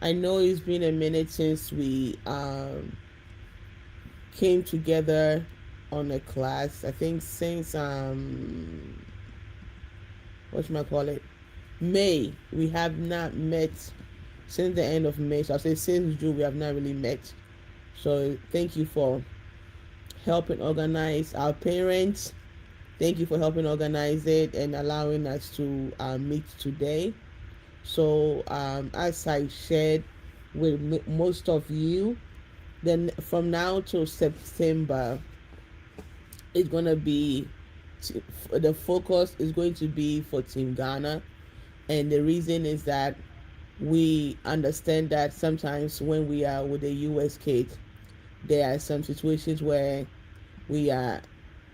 I know it's been a minute since we came together on a class. I think since what should I call it? May. We have not met since the end of May. So I'll say since June we have not really met. So thank you for helping organize our parents. Thank you for helping organize it and allowing us to meet today. So as I shared with most of you, then from now to September, it's gonna be the focus is going to be for Team Ghana, and the reason is that we understand that sometimes when we are with the US kids, there are some situations where we are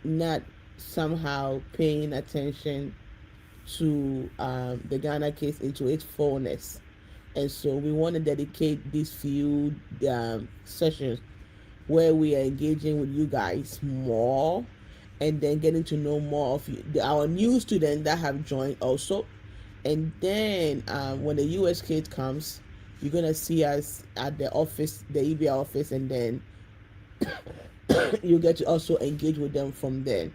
not somehow paying attention to the Ghana case into its fullness. And so we want to dedicate these few sessions where we are engaging with you guys more and then getting to know more of you, our new students that have joined also. And then when the US kid comes, you're going to see us at the office, the EBA office, and then you get to also engage with them from there.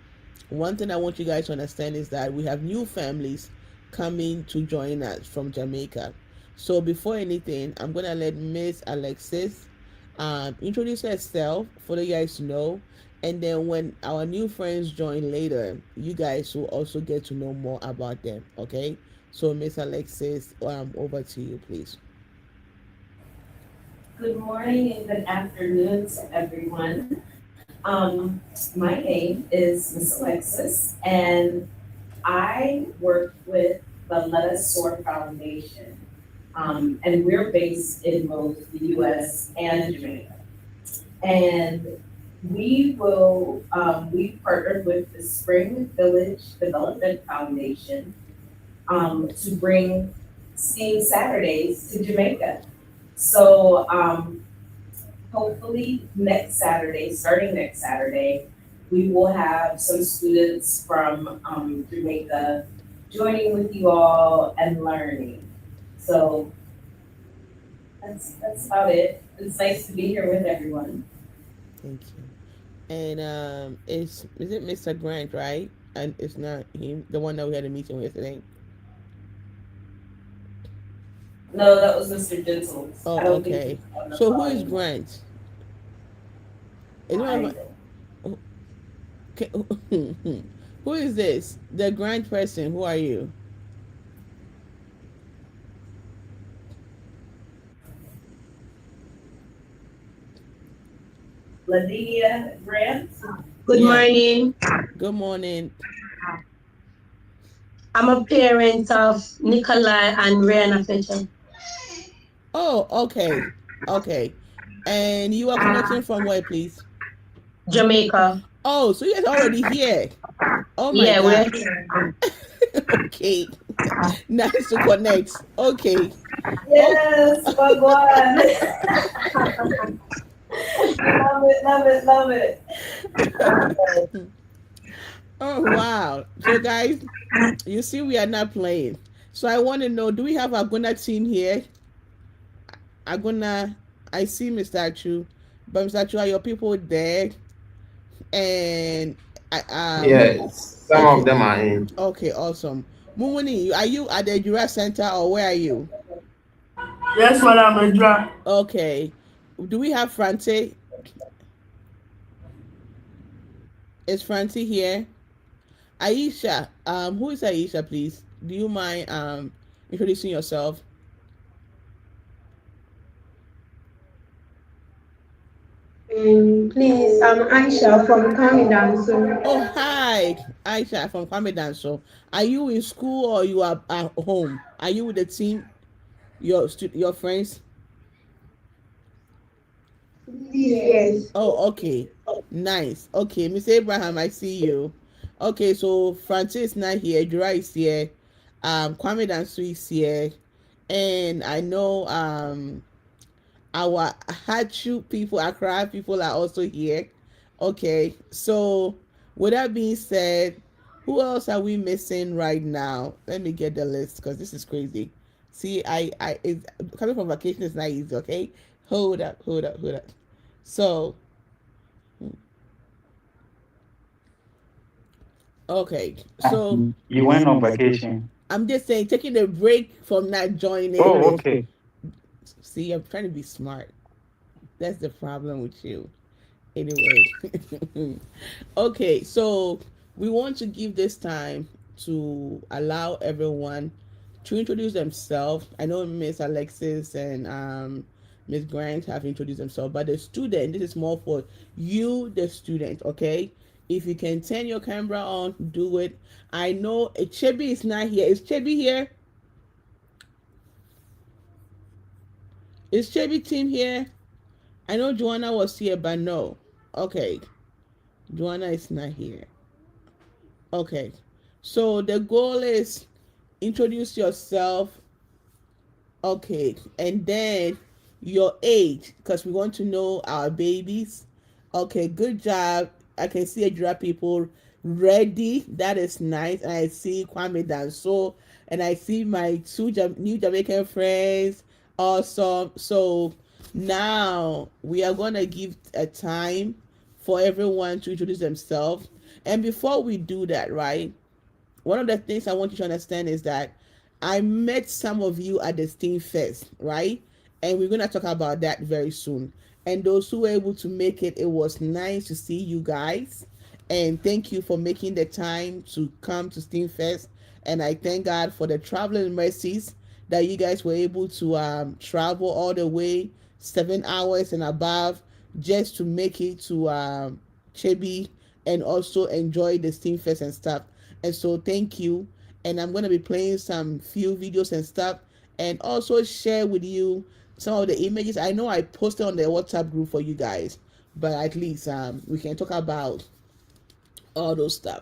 One thing I want you guys to understand is that we have new families coming to join us from Jamaica. So before anything, I'm gonna let Miss Alexis introduce herself for you guys to know, and then when our new friends join later, you guys will also get to know more about them. Okay? So Miss Alexis, over to you, please. Good morning and good afternoon to everyone. My name is Miss Alexis, and I work with the Let Us Soar Foundation, and we're based in both the U.S. and Jamaica. And we partnered with the Spring Village Development Foundation to bring STEAM Saturdays to Jamaica. So hopefully starting next Saturday, we will have some students from Jamaica joining with you all and learning. So that's about it. It's nice to be here with everyone. Thank you. And is it Mr. Grant, right? And it's not him, the one that we had a meeting with yesterday. No, that was Mr. Gentles. I Oh, don't think he's okay. on the So who call is anymore. Grant? Is one of I my okay, who is this? The Grant person. Who are you? Lavinia Grant. Good Yeah. morning. Good morning. I'm a parent of Nikolai and Rihanna Fletcher. Oh, okay, okay. And you are connecting from where, please? Jamaica. Oh, so you're already here. Oh my Yeah, we're God. here. Okay. Nice to connect. Okay. Oh. Yes, Wagwan. Love it, love it, love it. Oh wow. So guys, you see we are not playing. So I want to know, do we have a Aguna team here? Aguna, I see Mr. Achu. But Mr. Achu, are your people there? And I Yes, some of okay. them are in. Okay, awesome. Mumuni, are you at the Jura Center or where are you? Yes, Madam Edra. Okay. Do we have Francie? Is Francie here? Aisha, who is Aisha, please? Do you mind introducing yourself? Please, I'm Aisha from Kamidanso. Oh, hi, Aisha from Kwame Danso. Are you in school or you are at home? Are you with the team, your friends? Yes. Oh, okay, nice. Okay, Miss Abraham, I see you. Okay, so Francis is not here. Jura is here. Kwame Danso is here, and I know our Hachu people, Accra people are also here. Okay, so with that being said, who else are we missing right now? Let me get the list because this is crazy. See, it's, coming from vacation is not easy. Okay, hold up. So, okay, so You went on vacation. I'm just saying, taking a break from not joining. Oh, okay. See, I'm trying to be smart. That's the problem with you. Anyway, okay, so we want to give this time to allow everyone to introduce themselves. I know Miss Alexis and Miss Grant have introduced themselves, but the student, this is more for you, the student, okay? If you can turn your camera on, do it. I know Chebi is not here. Is Chebi here? Is Chebi team here? I know Joanna was here, but no. Okay. Joanna is not here. Okay. So the goal is introduce yourself. Okay. And then your age, because we want to know our babies. Okay, good job. I can see Adra people ready. That is nice. And I see Kwame Danso. And I see my two new Jamaican friends. Awesome. So now we are going to give a time for everyone to introduce themselves. And before we do that, right, one of the things I want you to understand is that I met some of you at the STEAM Fest, right? And we're going to talk about that very soon. And those who were able to make it, it was nice to see you guys. And thank you for making the time to come to STEAM Fest. And I thank God for the traveling mercies that you guys were able to travel all the way 7 hours and above just to make it to Chebi and also enjoy the STEAM Fest and stuff. And so thank you. And I'm going to be playing some few videos and stuff and also share with you some of the images. I know I posted on the WhatsApp group for you guys, but at least we can talk about all those stuff.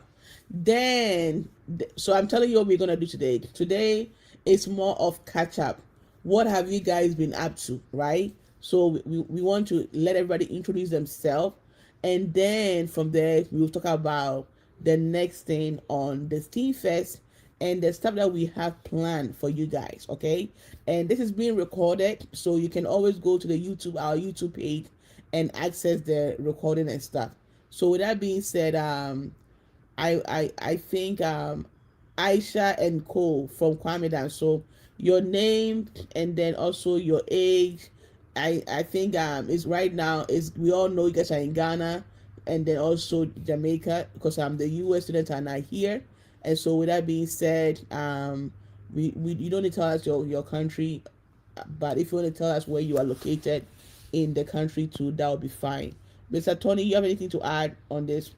Then, so I'm telling you what we're going to do today. Today is more of catch up. What have you guys been up to, right? So we want to let everybody introduce themselves. And then from there, we'll talk about the next thing on the STEAM Fest and the stuff that we have planned for you guys, okay? And this is being recorded, so you can always go to our YouTube page and access the recording and stuff. So with that being said, I think Aisha and Cole from Kwame Dan. So your name and then also your age. I think is right now is we all know you guys are in Ghana and then also Jamaica because the US students are not here. And so with that being said, we you don't need to tell us your country, but if you want to tell us where you are located in the country too, that will be fine. Mr. Tony, you have anything to add on this?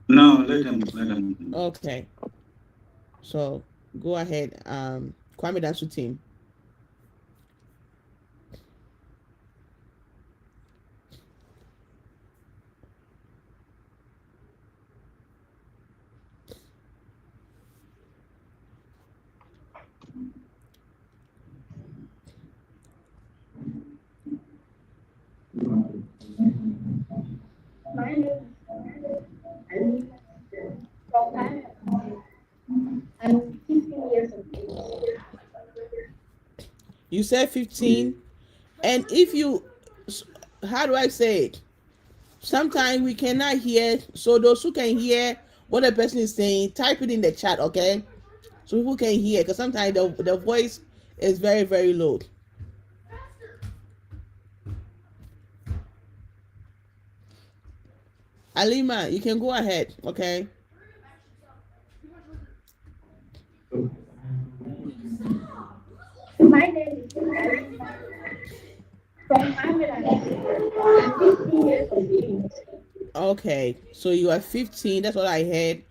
No, let them. Okay. So go ahead, Kwame Danso team. My name is from Ghana. I'm 15 years of age. You said 15, and if you, how do I say it? Sometimes we cannot hear, so those who can hear what the person is saying, type it in the chat, okay? So people can hear, because sometimes the voice is very, very low. Alima, you can go ahead, okay? My name is from Ghana. I'm 15 years of age. Okay, so you are 15, that's what I heard.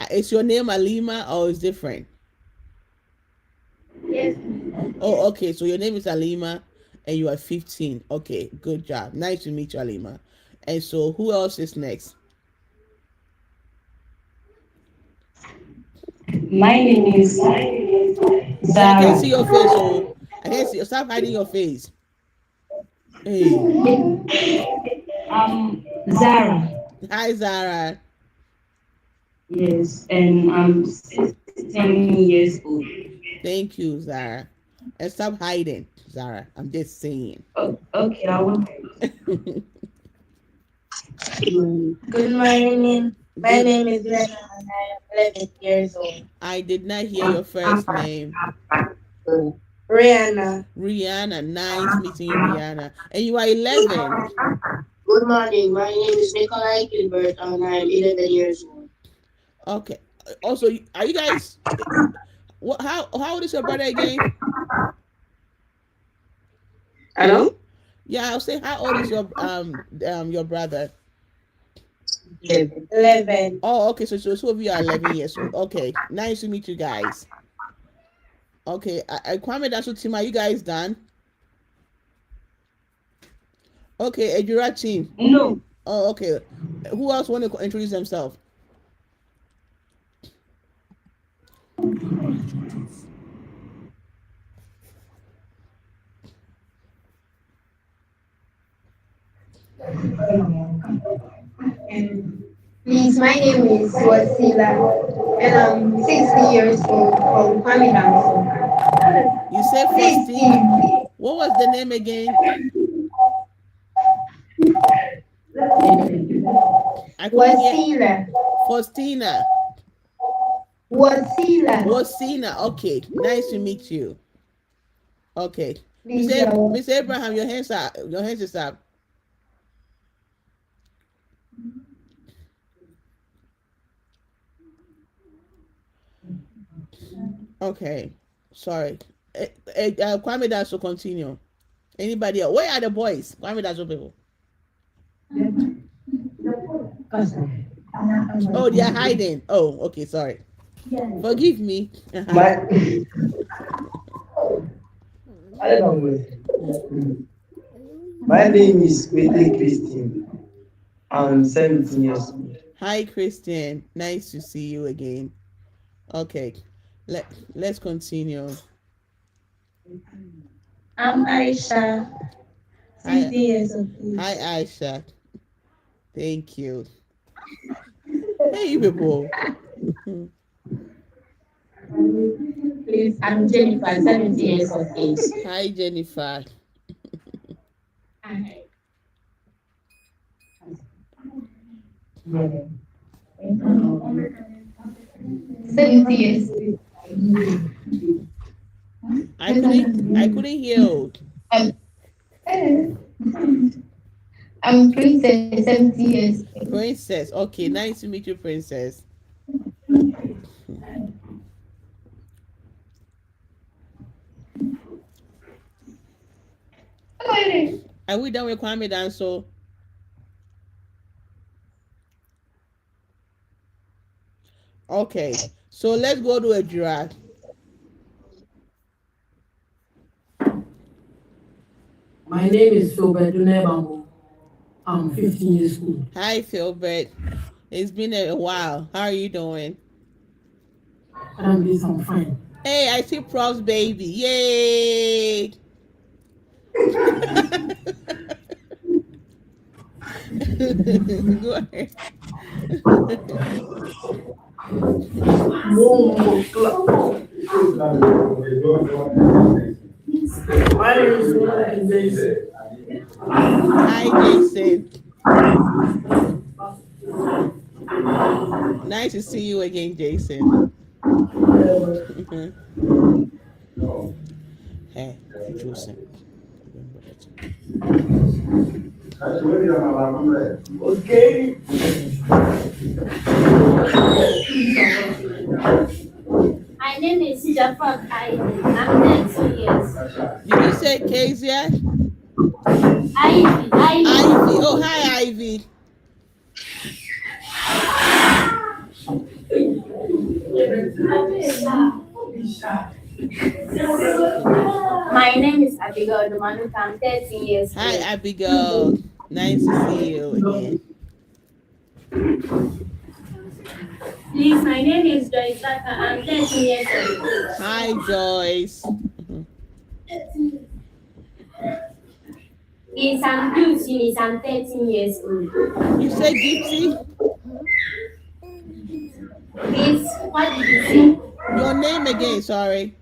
Is your name Alima or is different? Yes. Oh, okay, so your name is Alima and you are 15. Okay, good job. Nice to meet you, Alima. And so who else is next? My name is I Zara. can't see your face, oh. I can't see. Stop hiding your face. Hey. Zara. Hi, Zara. Yes, and I'm 16 years old. Thank you, Zara. And stop hiding, Zara. I'm just saying. Oh, okay, I will. Good morning. My name is Lena and I am 11 years old. I did not hear your first name. Rihanna. Rihanna. Nice meeting you, Rihanna. And you are 11. Good morning. My name is Nikolai Gilbert and I'm 11 years old. Okay. Also, are you guys? What? How old is your brother again? Hello? Yeah, I'll say how old is your brother? 11. Oh, okay. So two of you are 11 years old. Okay. Nice to meet you guys. Okay. I Kwame Danso team. Are you guys done? Okay, Ejura team. No. Oh, okay. Who else want to introduce themselves? Please, my name is Wasila and I'm 60 years old from Kwame Danso. You said 16. What was the name again? I couldn't hear. Wasila. Faustina. Wasila. Wasina. Okay. Nice to meet you. Okay. Please, Miss Abraham, your hands is up. Okay. Sorry. Kwame Danso continue. Anybody else? Where are the boys? Kwame Danso people. Oh, they are hiding. Oh, okay. Sorry. Forgive me. My name is Kwete Christian. I'm 17 years old. Hi, Christian. Nice to see you again. Okay. Let's continue. I'm Aisha. 60 years old. Hi, Aisha. Thank you. Hey, people. Please, I'm Jennifer, 70 years of age. Hi, Jennifer. Hi. 70 years. I couldn't hear you. I'm Princess, 70 years. Princess. Okay, nice to meet you, Princess. Are we done with Kwame Danso? Okay, so let's go to a giraffe. My name is Philbert Dunebambo. I'm 15 years old. Hi, Philbert. It's been a while. How are you doing? I'm fine. Hey, I see Prof's baby. Yay! Go ahead. My name is Jason. Hi, Jason. Nice to see you again, Jason. Hey, Jason. Okay. My name is Jafar Ivy. I'm 30 years. Did you say Kezia? Ivy. Ivy. Oh, hi, Ivy. My name is Abigail Domanuka. I'm 30 years. Hi, Abigail. Nice to see you again. Please, my name is Joyce Zaka. I'm 13 years old. Hi, Joyce. Please, I'm Lucy. I'm 13 years old. You said Gypsy? Please, what did you say? Your name again, sorry.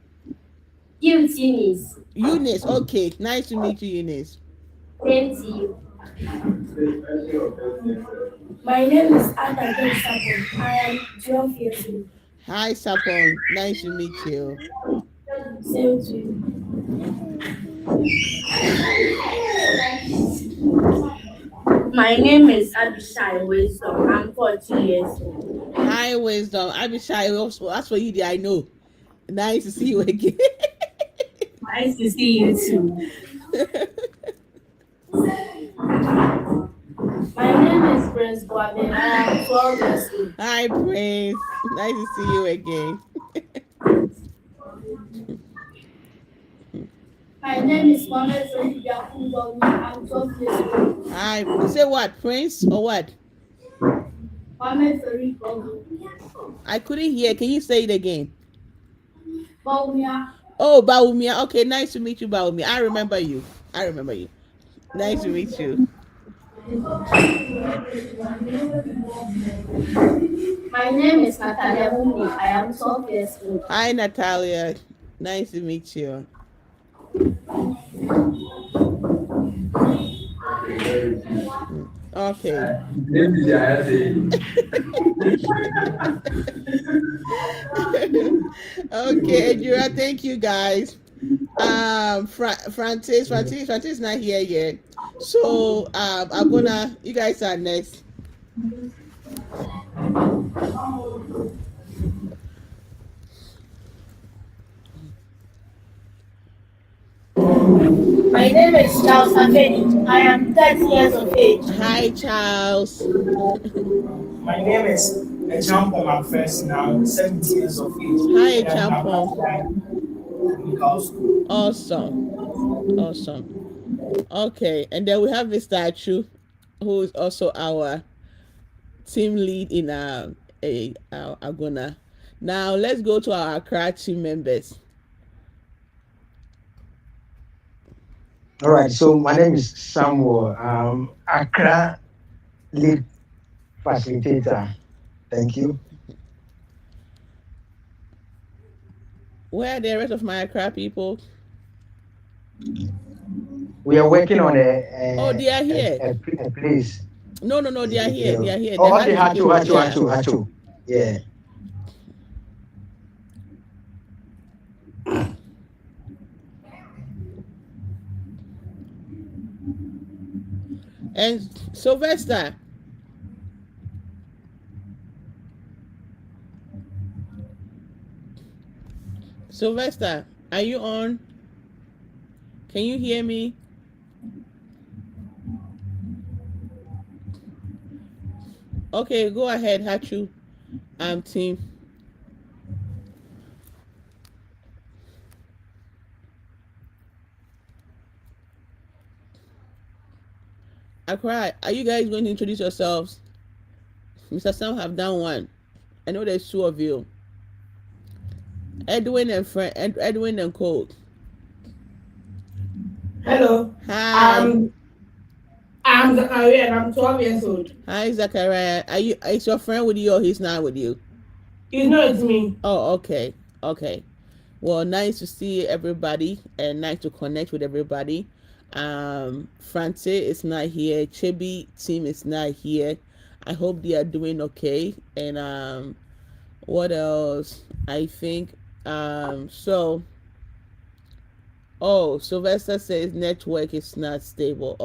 Gift Eunice. Eunice, okay. Nice to meet you, Eunice. Same to you. My name is Ada Sapon. I am 12 years old. Hi, Sapon. Nice to meet you. Same to you. My name is Abishai Wisdom. I'm 14 years old. Hi, Wisdom. Abishai, that's for you, I know. Nice to see you again. Nice to see you too. My name is Prince Boabe. I am 12 years old. Hi, Prince. Nice to see you again. My name is Mohamed Freddy Yakubu. I'm 12 years old. Hi. You say what? Prince or what? Mohamed Freddy Yakubu. I couldn't hear. Can you say it again? Baumia. Oh, Baumia. Okay, nice to meet you, Baumia. I remember you. Nice to meet you. My name is Natalia Mumi. I am 12 years old. Hi, Natalia. Nice to meet you. Okay. Okay, Jura, thank you guys. Francis not here yet. So you guys are next. My name is Charles Afeni. I am 30 years of age. Hi, Charles. My name is Echampo McPherson. I'm 70 years of age. Hi, Echampo. Awesome. Okay, and then we have Mr. Achu, who is also our team lead in Agona. Now let's go to our Accra team members. All right, so my name is Samuel. Accra lead facilitator. Thank you. Where are the rest of my Accra people? We are working on they are here. a place. No, they are here. They are here. Oh, okay, Hachu. Yeah. And Sylvester. Sylvester, are you on? Can you hear me? Okay, go ahead, Hachu. Team. Accra, are you guys going to introduce yourselves? Mr. Sam have done one. I know there's two of you. Edwin and Cole. Hello. Hi. I'm Zachariah and I'm 12 years old. Hi, Zachariah. Is your friend with you or he's not with you? He's not with me. Oh, okay. Well, nice to see everybody and nice to connect with everybody. Francie is not here. Chibi team is not here. I hope they are doing okay. And what else? I think Sylvester says network is not stable.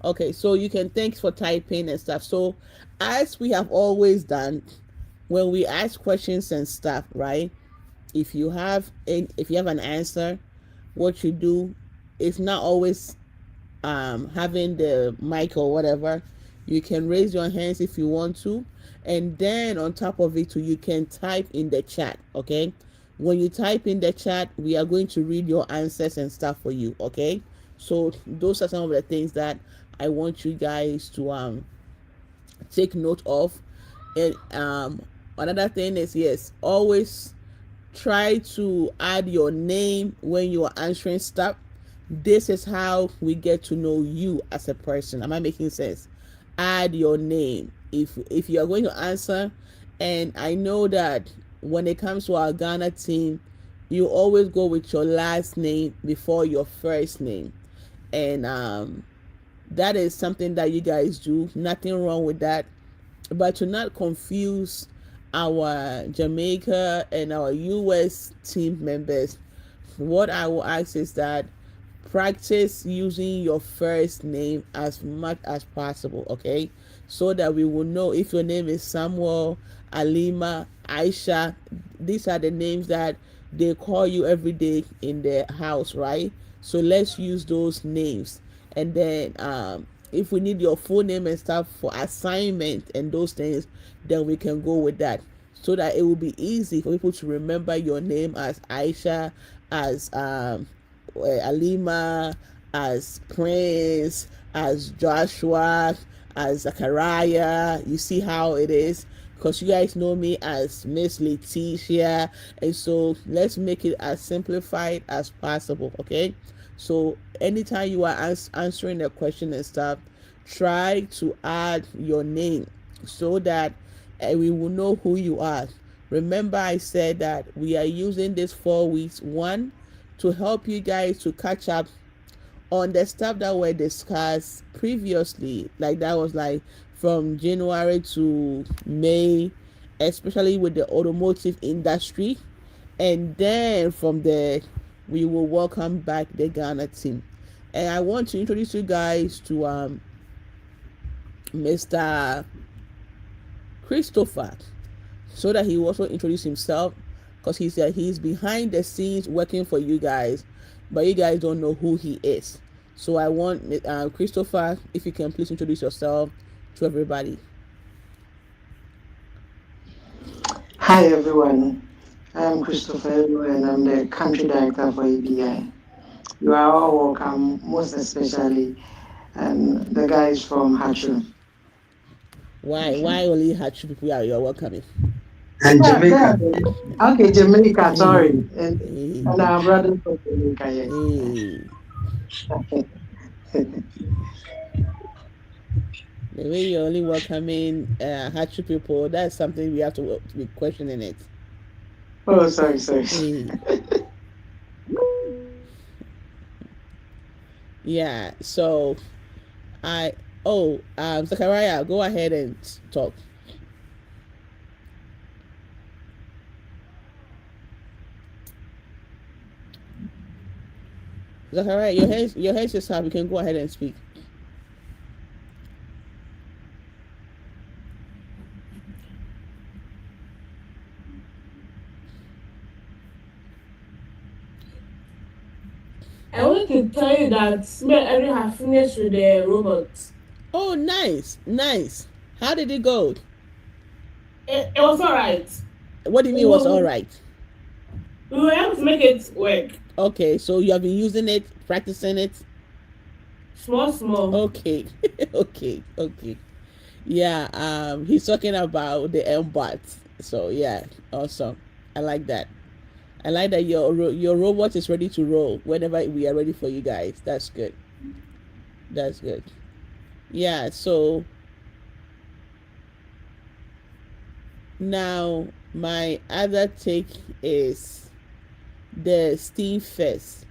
Okay, so you can, thanks for typing and stuff. So as we have always done when we ask questions and stuff, right? If you have an answer, what you do is not always having the mic or whatever. You can raise your hands if you want to, and then on top of it you can type in the chat. Okay, when you type in the chat, we are going to read your answers and stuff for you. Okay, so those are some of the things that I want you guys to take note of. And another thing is, yes, always try to add your name when you are answering stuff. This is how we get to know you as a person. Am I making sense? Add your name if you are going to answer, and I know that when it comes to our Ghana team, you always go with your last name before your first name. And that is something that you guys do. Nothing wrong with that. But to not confuse our Jamaica and our US team members, what I will ask is that practice using your first name as much as possible, okay? So that we will know if your name is Samuel, Alima, Aisha. These are the names that they call you every day in their house, right? So let's use those names. And then if we need your full name and stuff for assignment and those things, then we can go with that, so that it will be easy for people to remember your name as Aisha, as Alima, as Prince, as Joshua, as Zachariah. You see how it is? Because you guys know me as Miss Leticia, and so let's make it as simplified as possible, okay? So anytime you are answering a question and stuff, try to add your name so that we will know who you are. Remember, I said that we are using this 4 weeks, one, to help you guys to catch up on the stuff that were discussed previously. Like that was like from January to May, especially with the automotive industry. And then from there, we will welcome back the Ghana team. And I want to introduce you guys to Mr. Christopher, so that he will also introduce himself, because he said he's behind the scenes working for you guys, but you guys don't know who he is. So I want Christopher, if you can please introduce yourself to everybody. Hi everyone, I'm Christopher and I'm the country director for ABI. You are all welcome, most especially the guys from Hatchu. Why only Hatchu people are you're welcoming? And Jamaica. Okay, Jamaica, sorry. And our brothers from Jamaica, yes. The way you're only welcoming Hatchu people, that's something we have to be questioning it. Oh, sorry. Yeah, so Zachariah, go ahead and talk. Zachariah, your hands is up. You can go ahead and speak. I want to tell you that me and Erin have finished with the robots. Oh, nice. How did it go? It was alright. What do you mean it was alright? We were able to make it work. Okay, so you have been using it, practicing it? Small. Okay. okay. Yeah, he's talking about the MBOT. So yeah, awesome. I like that. I like that your robot is ready to roll whenever we are ready for you guys. That's good. Yeah, so now my other take is the Steam Fest.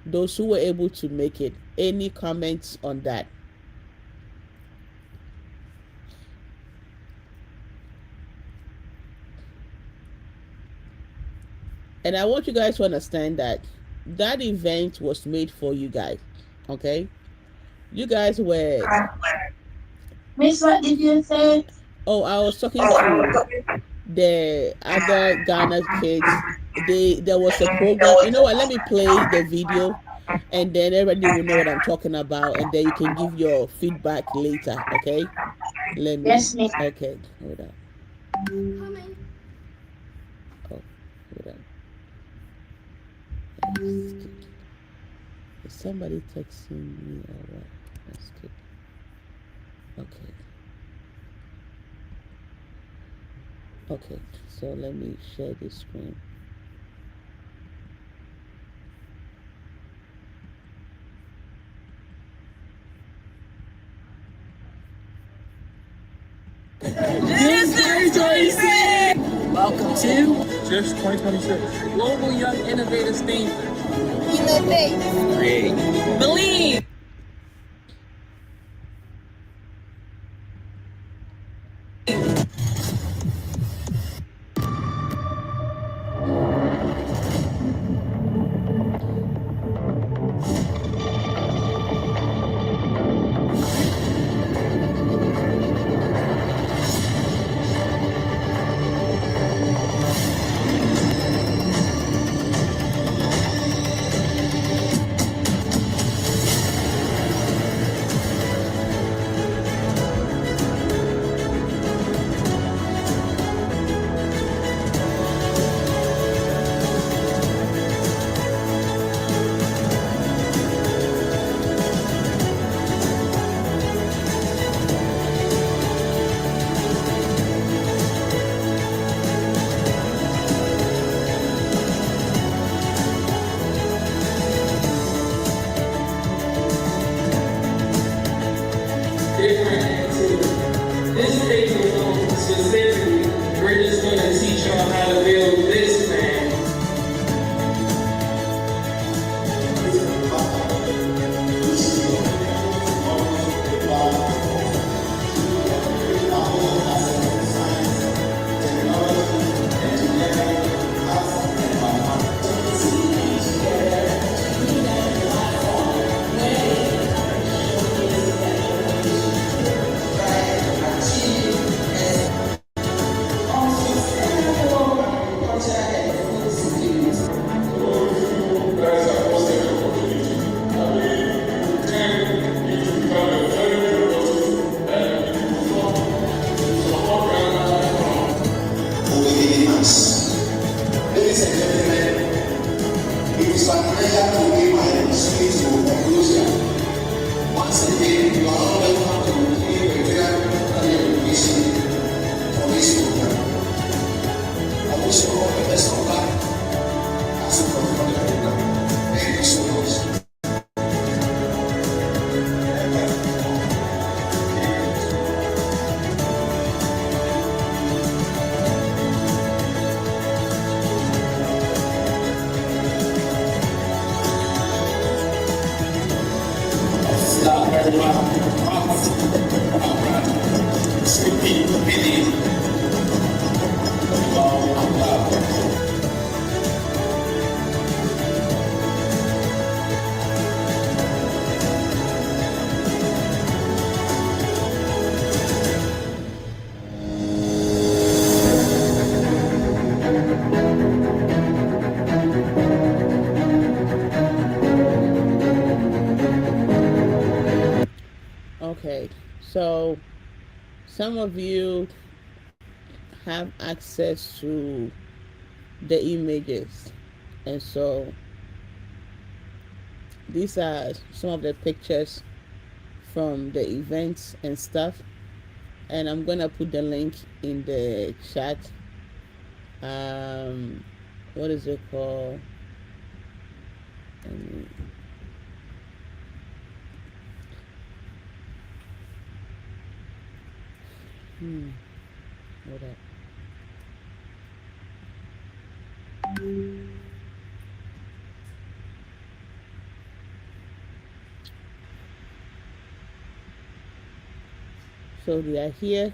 Those who were able to make it, any comments on that? And I want you guys to understand that that event was made for you guys, okay? You guys were... Miss, what did you say? Oh, I was talking to the other Ghana kids. There was a program. You know what? Let me play the video, and then everybody will know what I'm talking about, and then you can give your feedback later, okay? Let me... Yes, miss. Okay, hold on. Oh, hold on. Is somebody texting me or what? That's good. Okay, so let me share the screen. Welcome to Just 2026. Global Young Innovators theme. Innovate. Create. Believe. This page alone specifically, we're just going to teach y'all how to build this man. Ladies and gentlemen, it is my pleasure to bring my speech to a conclusion. Once again, you are all welcome to the regular education for this program. I wish you all the best of luck as you perform the program. Thank you so much. Okay, so some of you have access to the images, and so these are some of the pictures from the events and stuff, and I'm gonna put the link in the chat. What is it called? Hold up. So they are here,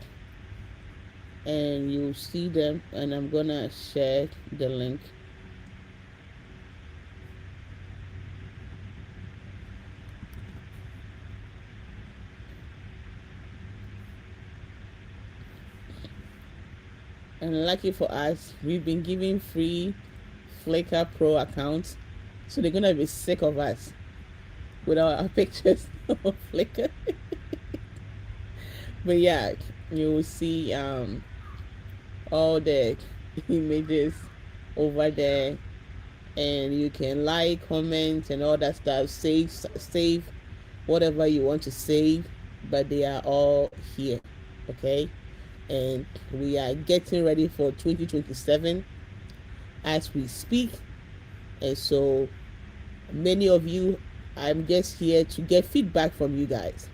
and you see them, and I'm gonna share the link. And lucky for us, we've been giving free Flickr Pro accounts, so they're gonna be sick of us with our pictures on Flickr. But yeah, you will see all the images over there, and you can like, comment, and all that stuff. Save whatever you want to save, but they are all here. Okay. And we are getting ready for 2027 as we speak, and so many of you, I'm just here to get feedback from you guys.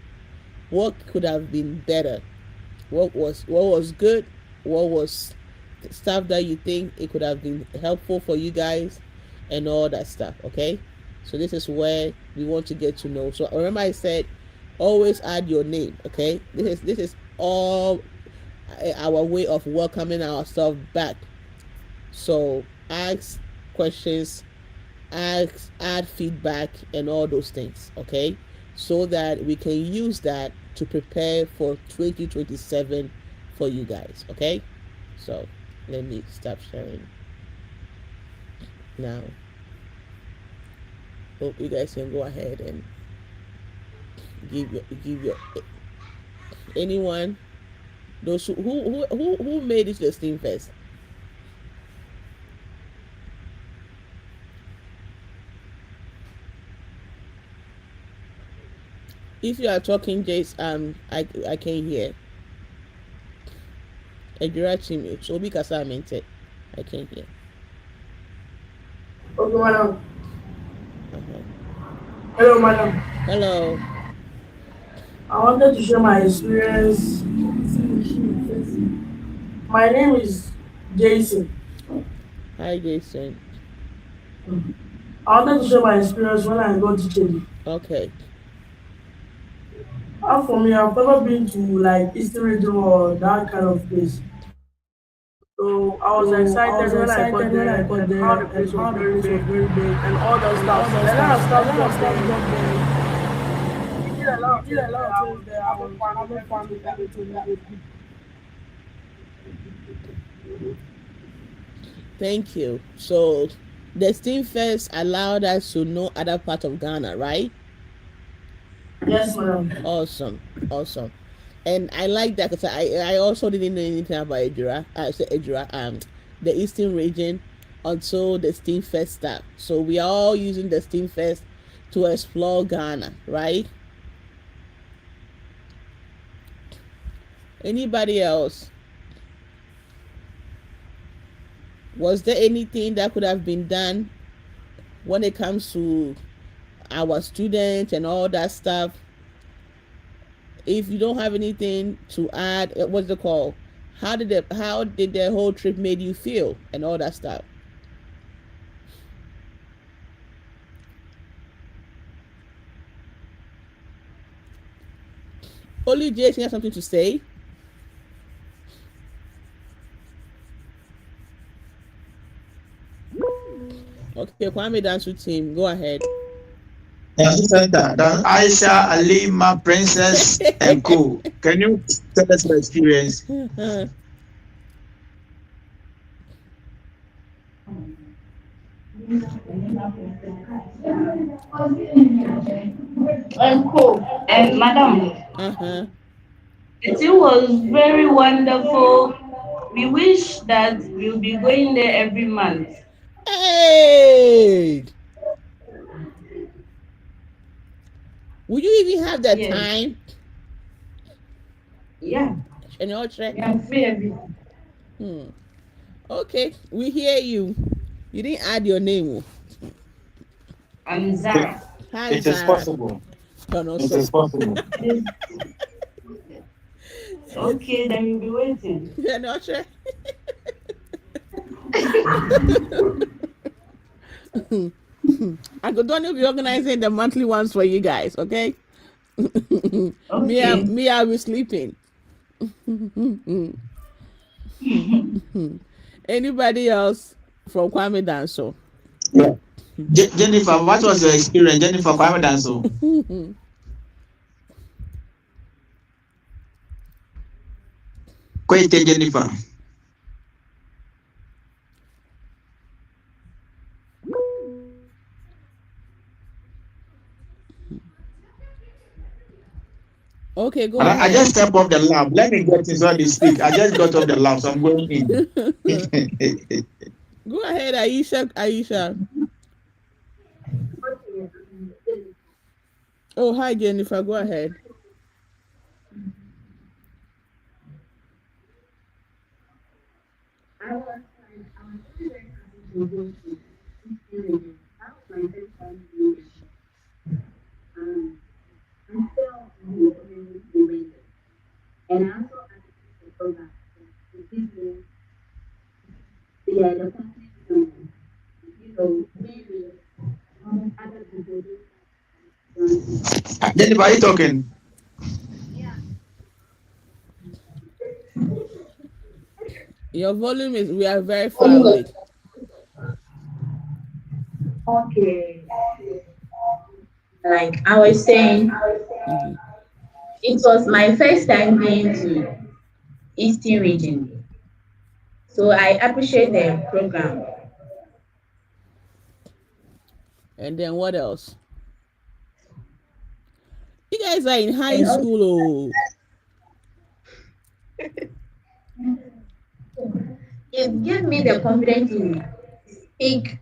What could have been better? What was good? What was stuff that you think it could have been helpful for you guys and all that stuff. Okay, so this is where we want to get to know. So remember I said always add your name. Okay, this is all our way of welcoming ourselves back. So ask questions, add feedback and all those things. Okay, so that we can use that to prepare for 2027 for you guys. Okay, so let me stop sharing now. Hope you guys can go ahead and give your anyone, those who made it to the Steam Fest. If you are talking, Jace, I can't hear. Ejirachi, so because I meant it, I can't hear. Okay, madam. Uh-huh. Hello, madam. Hello. I wanted to share my experience. My name is Jason. Hi, Jason. I wanted to share my experience when I got teaching. Okay. For me, I've never been to like Eastern region or that kind of place. So I was excited when I got there and how the place was very big and all the stuff. A lot of stuff got there. We did a lot of things there. I was having fun with everything. Thank you. So the Steam Fest allowed us to know other parts of Ghana, right? Yes, madam. Awesome. And I like that because I also didn't know anything about Ejura. The Eastern region until the Steam Fest started. So we are all using the Steam Fest to explore Ghana, right? Anybody else? Was there anything that could have been done when it comes to our students and all that stuff? If you don't have anything to add, what's the call? How did the whole trip made you feel and all that stuff? Only Jason has something to say. Okay, Kwame Dansu team, go ahead. Center, that's Aisha, Alima, Princess, and Co. Can you tell us your experience? And Madam, it was very wonderful. We wish that we'll be going there every month. Hey! Would you even have that time? Yeah. And your track? Yeah, free everything. Okay, we hear you. You didn't add your name. I'm Zara. Hi, It is Zara. possible. It is possible. Okay, then we'll be waiting. You're not sure? I could only be organizing the monthly ones for you guys, okay? Okay. Me, I'll be sleeping. Anybody else from Kwame Danso? Yeah. Jennifer, what was your experience? Jennifer Kwame Danso. Kwete Jennifer. Okay, go I ahead. just stepped off the lab. Let me get this while you speak. I just got off the lab, so I'm going in. Go ahead, Aisha. Oh, hi, Jennifer. Go ahead. And I also asked the program to give me year, the company will, maybe other people. Jennifer, are you talking? Your volume is, we are very far away. Okay. Like I was saying, it was my first time being to Eastern region. So I appreciate the program. And then what else? You guys are in high school. It gives me the confidence to speak.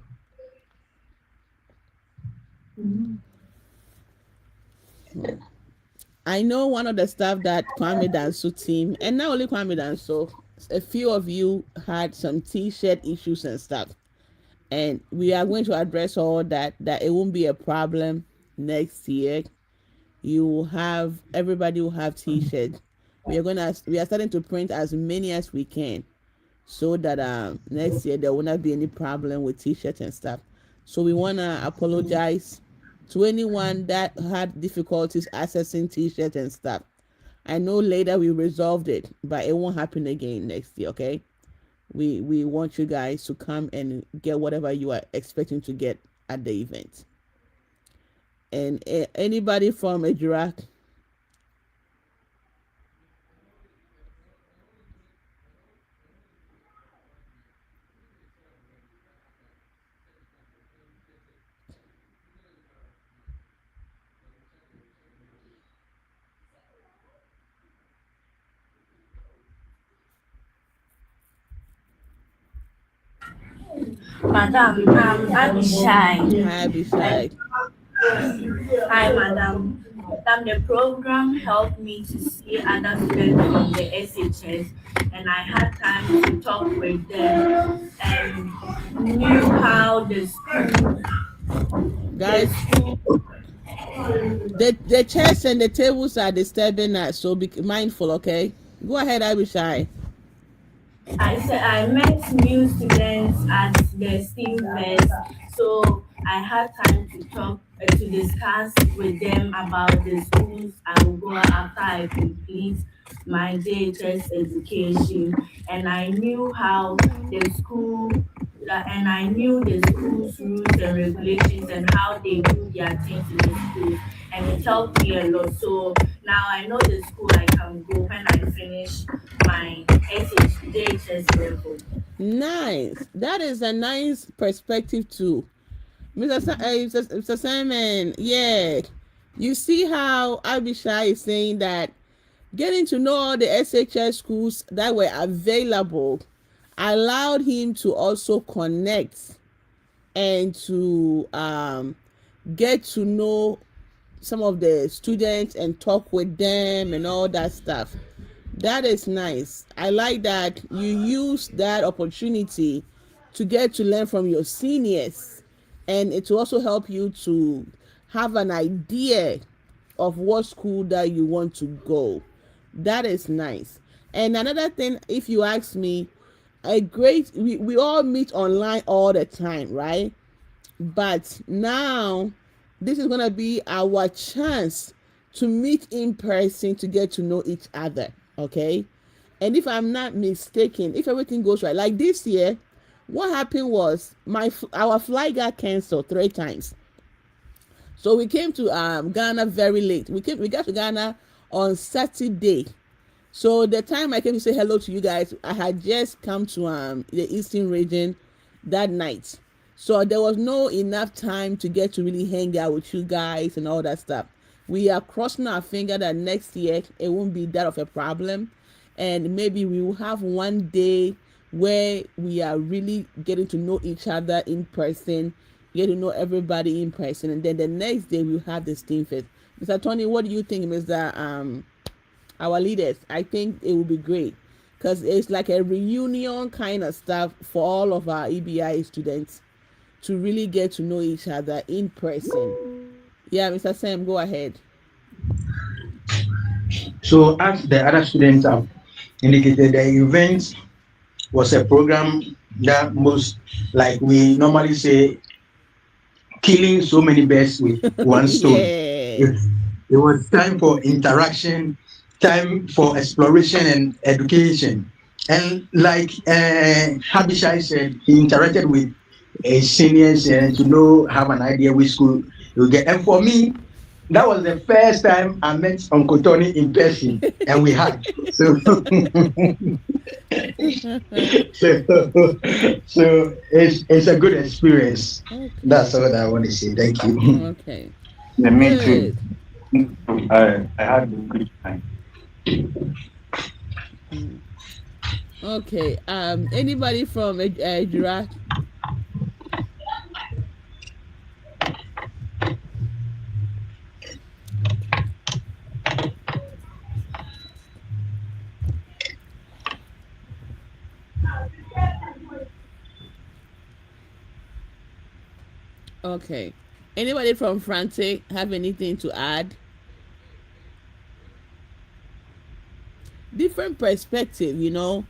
I know one of the staff that Kwame Danso team, and not only Kwame Danso, a few of you had some t-shirt issues and stuff. And we are going to address all that it won't be a problem next year. Everybody will have t-shirts. We are starting to print as many as we can, so that next year there will not be any problem with t-shirts and stuff. So we want to apologize to anyone that had difficulties accessing t-shirts and stuff. I know later we resolved it, but it won't happen again next year, okay? We want you guys to come and get whatever you are expecting to get at the event. And anybody from Ejura? Madam, I'm Abishai. Hi, Abishai. Hi, Madam. The program helped me to see other students from the SHS, and I had time to talk with them and knew how the school. Guys, the chairs and the tables are disturbing us, so be mindful, okay? Go ahead, Abishai. I said I met new students at the STEAM Fest, so I had time to talk to discuss with them about the schools I will go after I complete my JHS education, and I knew how the school and I knew the school's rules and regulations and how they do their things in the schools, and it helped me a lot. So now I know the school I can go when I finish my JHS level. Nice. That is a nice perspective too. Mr. Simon, yeah. You see how Abishai is saying that getting to know all the SHS schools that were available allowed him to also connect and to get to know some of the students and talk with them and all that stuff. That is nice. I like that you use that opportunity to get to learn from your seniors, and it will also help you to have an idea of what school that you want to go. That is nice. And another thing, if you ask me, we all meet online all the time, right? But now this is going to be our chance to meet in person to get to know each other, okay? And if I'm not mistaken, if everything goes right, like this year, what happened was our flight got canceled 3 times. So we came to Ghana very late. We got to Ghana on Saturday. So the time I came to say hello to you guys, I had just come to the Eastern region that night. So there was no enough time to get to really hang out with you guys and all that stuff. We are crossing our finger that next year it won't be that of a problem. And maybe we will have one day where we are really getting to know each other in person, get to know everybody in person, and then the next day we'll have the STEAM Fest. Mr. Tony, what do you think, Mr. Our leaders? I think it will be great because it's like a reunion kind of stuff for all of our EBI students to really get to know each other in person. Yeah, Mr. Sam, go ahead. So as the other students have indicated, the event was a program that most, like we normally say, killing so many birds with one stone. It was time for interaction, time for exploration and education. And like Habishai said, he interacted with seniors to know, have an idea which school you get. And for me, that was the first time I met Uncle Tony in person, and we hugged. So, so it's a good experience. Okay. That's all I want to say. Thank you. Okay. Yeah, me Good. too. I had a good time. Okay. Anybody from Jura? Okay. Anybody from Frantic have anything to add? Different perspective, you know.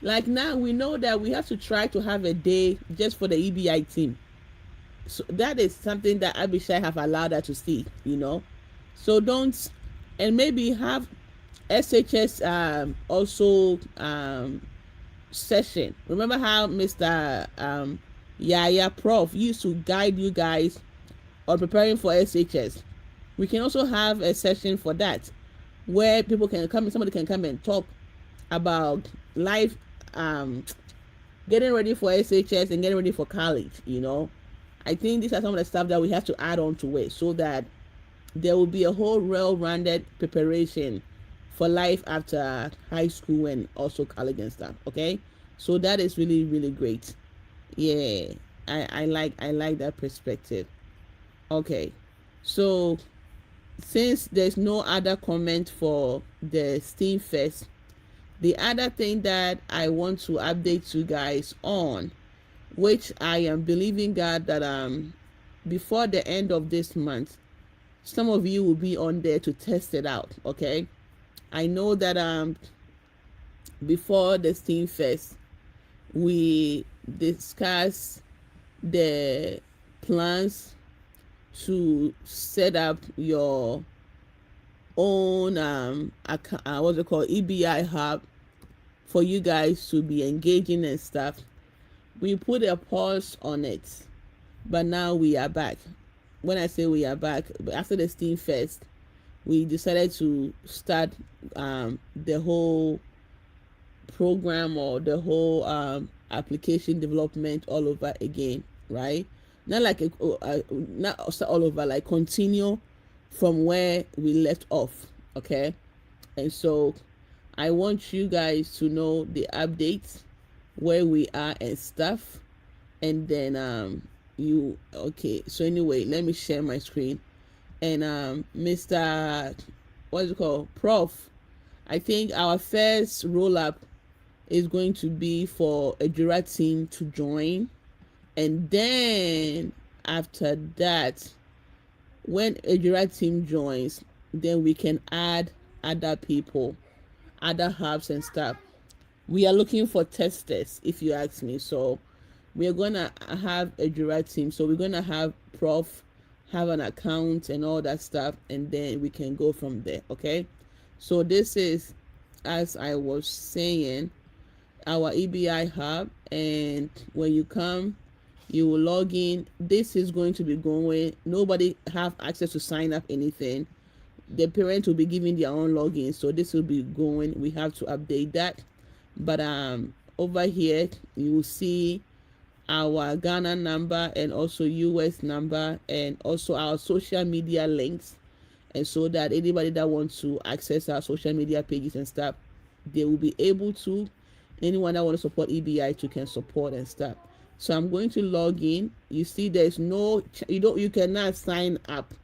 Like now we know that we have to try to have a day just for the EBI team. So that is something that Abishai have allowed her to see, you know. So don't, and maybe have SHS also session. Remember how Mr. Yaya Prof used to guide you guys on preparing for SHS. We can also have a session for that where people can come, somebody can come and talk about life, getting ready for SHS and getting ready for college, you know. I think these are some of the stuff that we have to add on to it so that there will be a whole well-rounded preparation for life after high school and also college and stuff. Okay, so that is really, really great. Yeah, I like that perspective. Okay, so since there's no other comment for the STEAM Fest, the other thing that I want to update you guys on, which I am believing God that before the end of this month, some of you will be on there to test it out. Okay, I know that before the STEAM Fest, we discussed the plans to set up your own what's it called, EBI hub for you guys to be engaging and stuff. We put a pause on it, but now we are back. When I say we are back, after the STEAM Fest, we decided to start the whole program or the whole application development all over again, right? Not like not all over, like continue from where we left off. Okay, and so I want you guys to know the updates, where we are and stuff, and then okay, so anyway, let me share my screen. And Mr. what's it called, Prof, I think our first roll up is going to be for a Jura team to join, and then after that, when a Jura team joins, then we can add other people, other hubs and stuff. We are looking for testers, if you ask me. So we're gonna have a Jura team, so we're gonna have Prof have an account and all that stuff, and then we can go from there. Okay, so this is, as I was saying, our EBI hub, and when you come, you will log in. This is going to be going, nobody have access to sign up anything. The parent will be giving their own login, so this will be going. We have to update that. But over here you will see our Ghana number and also US number, and also our social media links, and so that anybody that wants to access our social media pages and stuff, they will be able to. Anyone that want to support EBI too can support and stuff. So I'm going to log in. You see there's no, you cannot sign up.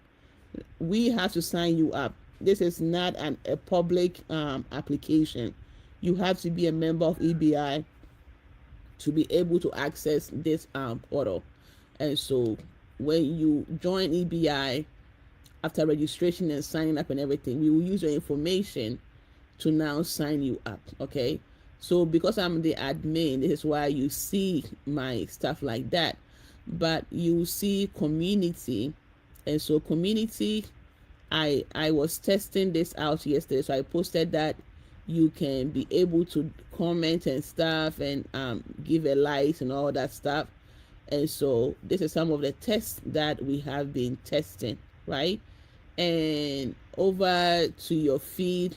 We have to sign you up. This is not a public application. You have to be a member of EBI to be able to access this portal. And so when you join EBI, after registration and signing up and everything, we will use your information to now sign you up. Okay, So because I'm the admin, this is why you see my stuff like that. But you see community, and so community, I was testing this out yesterday, so I posted that you can be able to comment and stuff, and give a like and all that stuff. And so this is some of the tests that we have been testing, right? And over to your feed,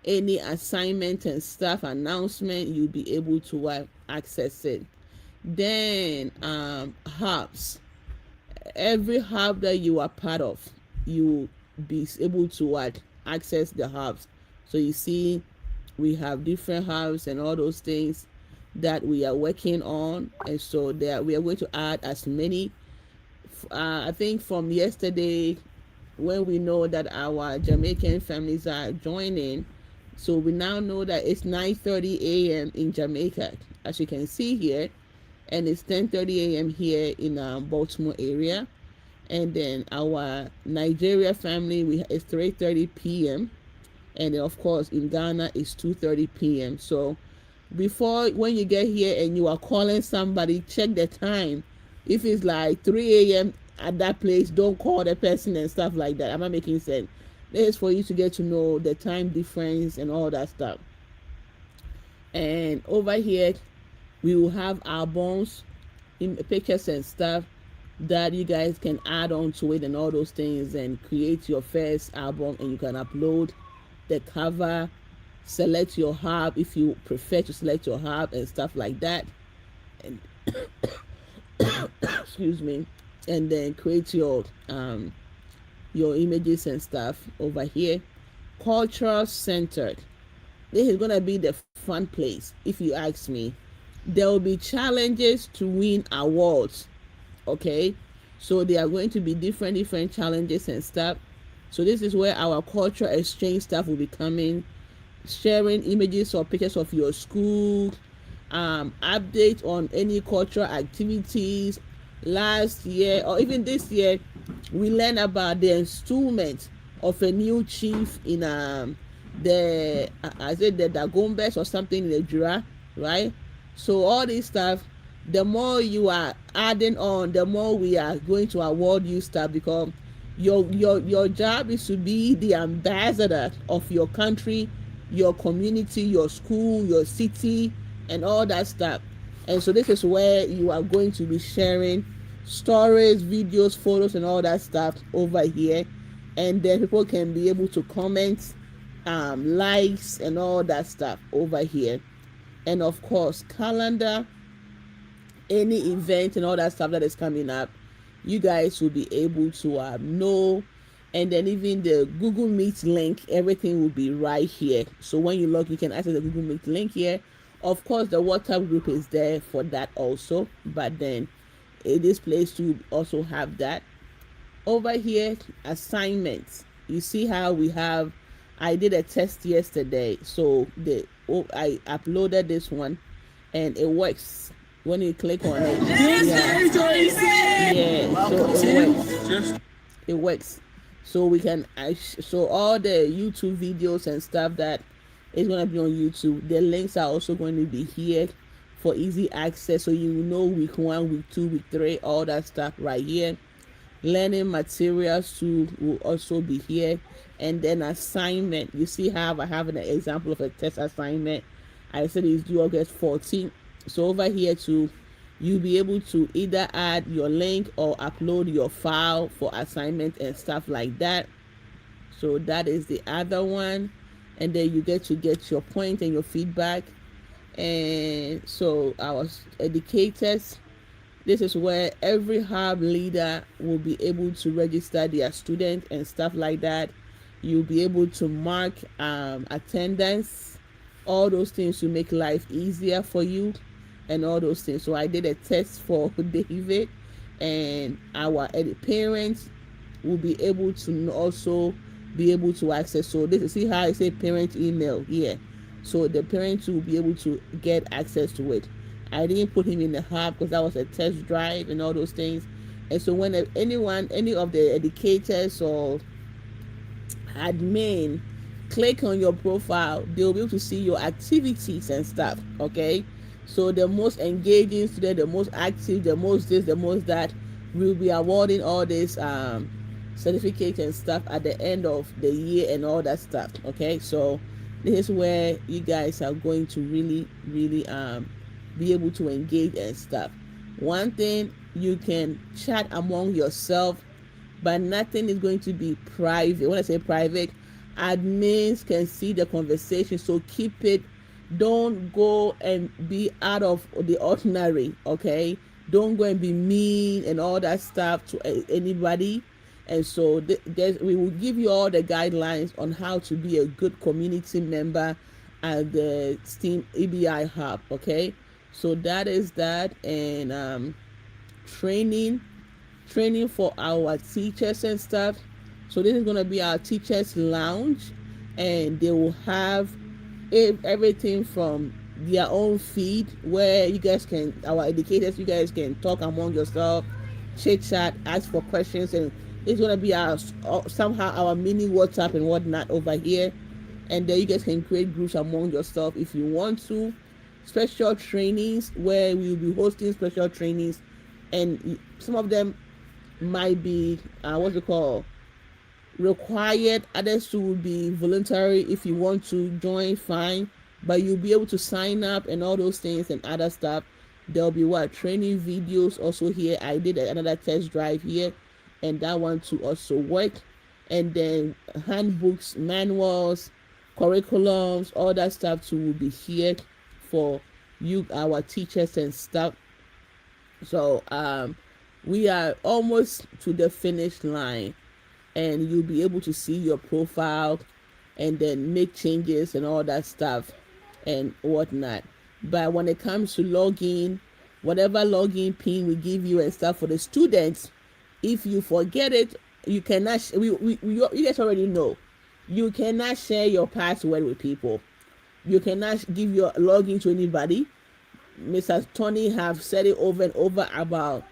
any assignment and stuff announcement, you'll be able to access it. Then hubs, every hub that you are part of, you be able to access the hubs. So you see we have different hubs and all those things that we are working on, and so there we are going to add as many. I think from yesterday, when we know that our Jamaican families are joining, so we now know that it's 9:30 a.m. in Jamaica, as you can see here, and it's 10:30 a.m. here in Baltimore area. And then our Nigeria family, it's 3:30 p.m. And then of course in Ghana it's 2:30 p.m. So before, when you get here and you are calling somebody, check the time. If it's like 3 a.m. at that place, don't call the person and stuff like that. Am I making sense? This is for you to get to know the time difference and all that stuff. And over here we will have albums, in pictures and stuff that you guys can add on to it and all those things, and create your first album, and you can upload the cover, select your hub if you prefer to select your hub and stuff like that, and excuse me, and then create your images and stuff over here. Cultural centered, this is gonna be the fun place. If you ask me, there will be challenges to win awards. Okay, so there are going to be different challenges and stuff. So this is where our cultural exchange stuff will be coming, sharing images or pictures of your school, update on any cultural activities. Last year or even this year, we learned about the installment of a new chief in the Dagombes or something in the Jura, right? So all this stuff, the more you are adding on, the more we are going to award you stuff, because your job is to be the ambassador of your country, your community, your school, your city, and all that stuff. And so this is where you are going to be sharing stories, videos, photos, and all that stuff over here. And then people can be able to comment, likes, and all that stuff over here. And of course, calendar, any event and all that stuff that is coming up, you guys will be able to know. And then even the Google Meet link, everything will be right here. So when you log, you can access the Google Meet link here. Of course, the WhatsApp group is there for that also, but then in this place you also have that. Over here, assignments. You see how we have, I did a test yesterday, so I uploaded this one and it works. When you click on it, it works. So we can, so all the YouTube videos and stuff that is going to be on YouTube, the links are also going to be here for easy access. So you know week 1, week 2, week 3, all that stuff right here. Learning materials too will also be here. And then assignment, you see how I have an example of a test assignment. I said it's due August 14th. So over here too, you'll be able to either add your link or upload your file for assignment and stuff like that. So that is the other one. And then you get your point and your feedback. And so our educators, this is where every hub leader will be able to register their student and stuff like that. You'll be able to mark attendance, all those things to make life easier for you and all those things. So I did a test for David, and our parents will be able to also be able to access. So this is, see how I say parent email here. So the parents will be able to get access to it. I didn't put him in the hub because that was a test drive and all those things. And so when any of the educators or admin click on your profile, they'll be able to see your activities and stuff. Okay, so the most engaging student, the most active, the most this, the most that, will be awarding all this certificates and stuff at the end of the year and all that stuff. Okay, so this is where you guys are going to really be able to engage and stuff. One thing, you can chat among yourself, but nothing is going to be private. When I say private, admins can see the conversation, so keep it. Don't go and be out of the ordinary. Okay, don't go and be mean and all that stuff to anybody. And so we will give you all the guidelines on how to be a good community member at the STEAM EBI Hub. Okay, so that is that. And training for our teachers and stuff. So this is going to be our teachers lounge, and they will have everything from their own feed, where you guys can, our educators, you guys can talk among yourself, chit chat, ask for questions, and it's going to be our somehow our mini WhatsApp and whatnot over here. And then you guys can create groups among yourself if you want to. Special trainings, where we will be hosting special trainings, and some of them might be required, others will be voluntary. If you want to join, fine, but you'll be able to sign up and all those things and other stuff. There'll be training videos also here. I did another test drive here, and that one to also work. And then handbooks, manuals, curriculums, all that stuff too will be here for you, our teachers and stuff. So we are almost to the finish line, and you'll be able to see your profile and then make changes and all that stuff and whatnot. But when it comes to login, whatever login pin we give you and stuff for the students, if you forget it, you cannot. You guys already know, you cannot share your password with people. You cannot give your login to anybody. Mr. Tony have said it over and over about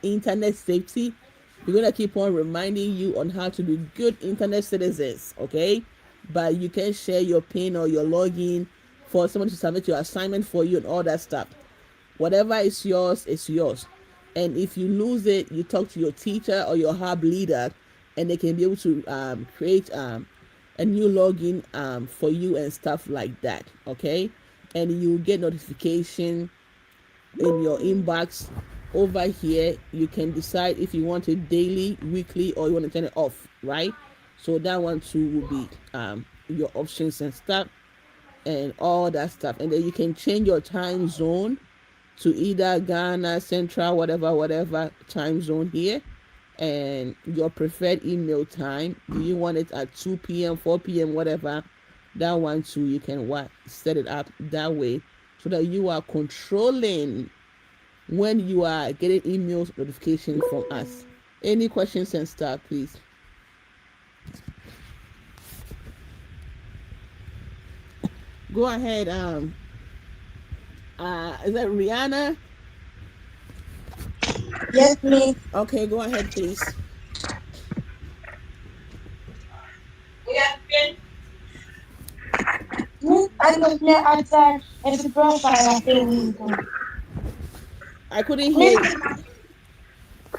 internet safety. We're gonna keep on reminding you on how to be good internet citizens, okay? But you can share your PIN or your login for someone to submit your assignment for you and all that stuff. Whatever is yours is yours. And if you lose it, you talk to your teacher or your hub leader, and they can be able to create a new login for you and stuff like that, okay? And you get notification in your inbox over here. You can decide if you want it daily, weekly, or you want to turn it off, right? So that one too will be your options and stuff and all that stuff. And then you can change your time zone to either Ghana, Central, whatever time zone here, and your preferred email time. Do you want it at 2 p.m., 4 p.m., whatever? That one too, you can set it up that way so that you are controlling when you are getting emails notification from us. Any questions and stuff, please? Go ahead. Is that Rihanna? Yes, please. Okay, go ahead, please. I was not outside as a profile. I couldn't hear you.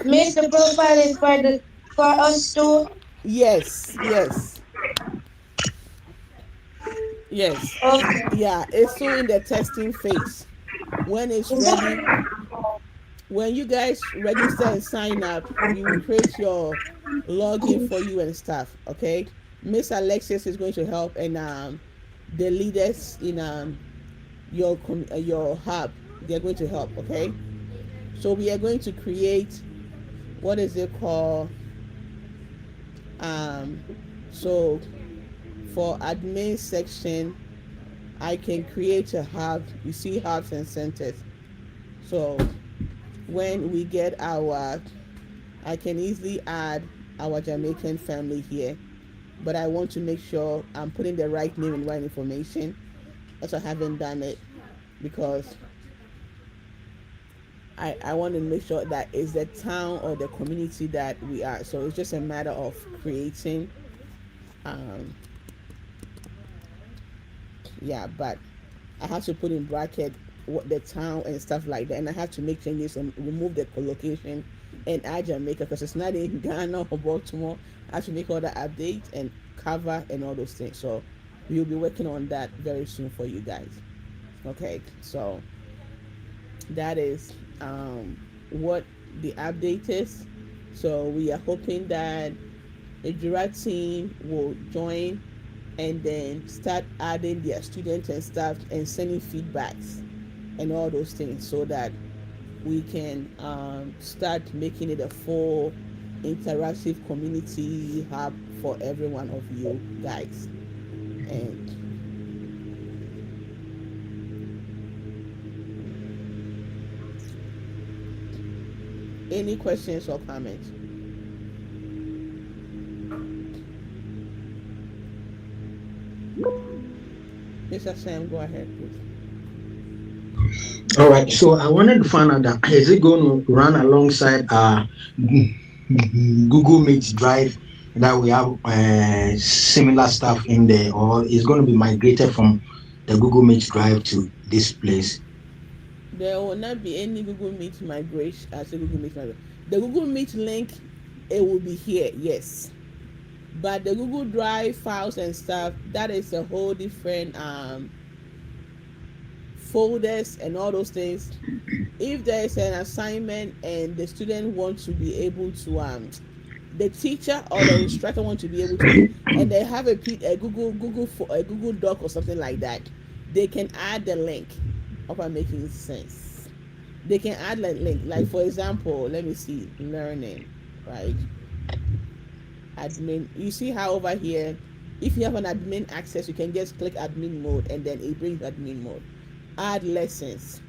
Miss, the profile is for us too. Yes. Okay. Yeah, it's still in the testing phase. When it's ready, when you guys register and sign up, we will create your login for you and stuff. Okay, Miss Alexis is going to help, and the leaders in your hub, they're going to help. Okay, so we are going to create, what is it called? So for admin section, I can create a hub. You see hubs and centers. So when we get I can easily add our Jamaican family here, but I want to make sure I'm putting the right name and right information. Also, I haven't done it because I want to make sure that it's the town or the community that we are. So it's just a matter of creating yeah, but I have to put in bracket what the town and stuff like that, and I have to make changes and remove the collocation and add Jamaica because it's not in Ghana or Baltimore. I have to make all the updates and cover and all those things. So we'll be working on that very soon for you guys. Okay, so that is what the update is. So we are hoping that the Jura team will join and then start adding their students and staff and sending feedbacks and all those things so that we can start making it a full interactive community hub for every one of you guys. And any questions or comments? Mr. Sam, go ahead, please. All right, so I wanted to find out that is it going to run alongside Google Meet Drive that we have similar stuff in there, or is going to be migrated from the Google Meet Drive to this place? There will not be any Google Meet migration. I say Google Meet migration. The Google Meet link, it will be here, yes. But the Google Drive files and stuff, that is a whole different folders and all those things. If there is an assignment and the student wants to be able to the teacher or the instructor wants to be able to, and they have a Google Doc or something like that, they can add the link. Hope I'm making sense. They can add the link. Like for example, let me see, learning, right? Admin. You see how over here, if you have an admin access, you can just click admin mode and then it brings admin mode. Add lessons.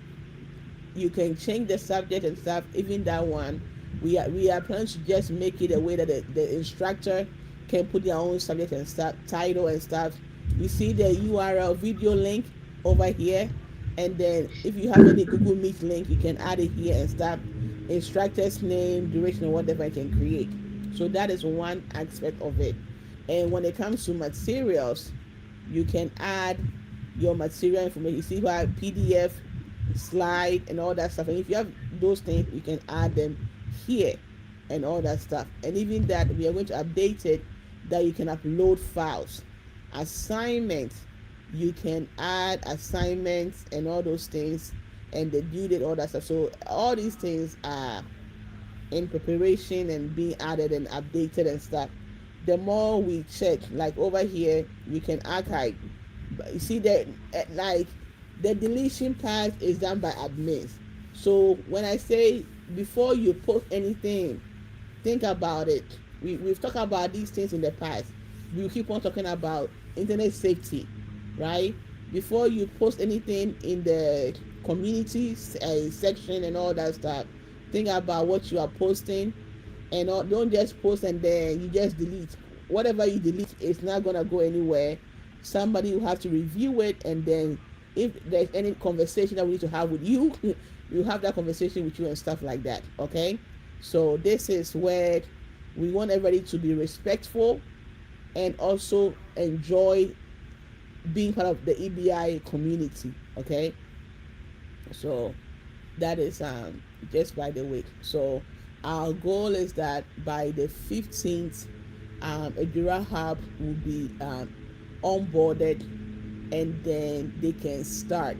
You can change the subject and stuff. Even that one, we are planning to just make it a way that the instructor can put their own subject and stuff, title and stuff. You see the URL video link over here, and then if you have any Google Meet link, you can add it here and stuff. Instructor's name, duration, or whatever I can create. So that is one aspect of it. And when it comes to materials, you can add your material information. You see by PDF, slide, and all that stuff. And if you have those things, you can add them here and all that stuff. And even that, we are going to update it that you can upload files. Assignments, you can add assignments and all those things, and the due date, all that stuff. So all these things are in preparation and being added and updated and stuff. The more we check, like over here, you can archive. You see that, like the deletion part is done by admins. So when I say before you post anything, think about it. We've talked about these things in the past. We keep on talking about internet safety, right? Before you post anything in the community section and all that stuff, think about what you are posting, and don't just post and then you just delete. Whatever you delete is not gonna go anywhere. Somebody will have to review it, and then if there's any conversation that we need to have with you, you have that conversation with you and stuff like that. Okay, so this is where we want everybody to be respectful and also enjoy being part of the EBI community. Okay, so that is just by the way. So our goal is that by the 15th, Edura Hub will be onboarded, and then they can start,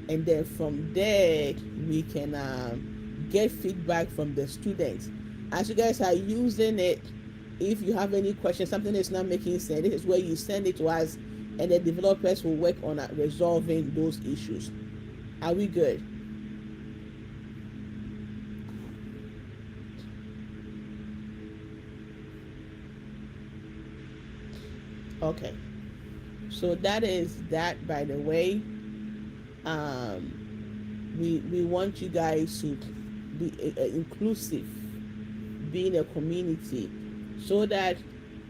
and then from there we can get feedback from the students as you guys are using it. If you have any questions, something is not making sense, this is where you send it to us, and the developers will work on resolving those issues. Are we good? Okay, so that is that. By the way, we want you guys to be inclusive, be in a community, so that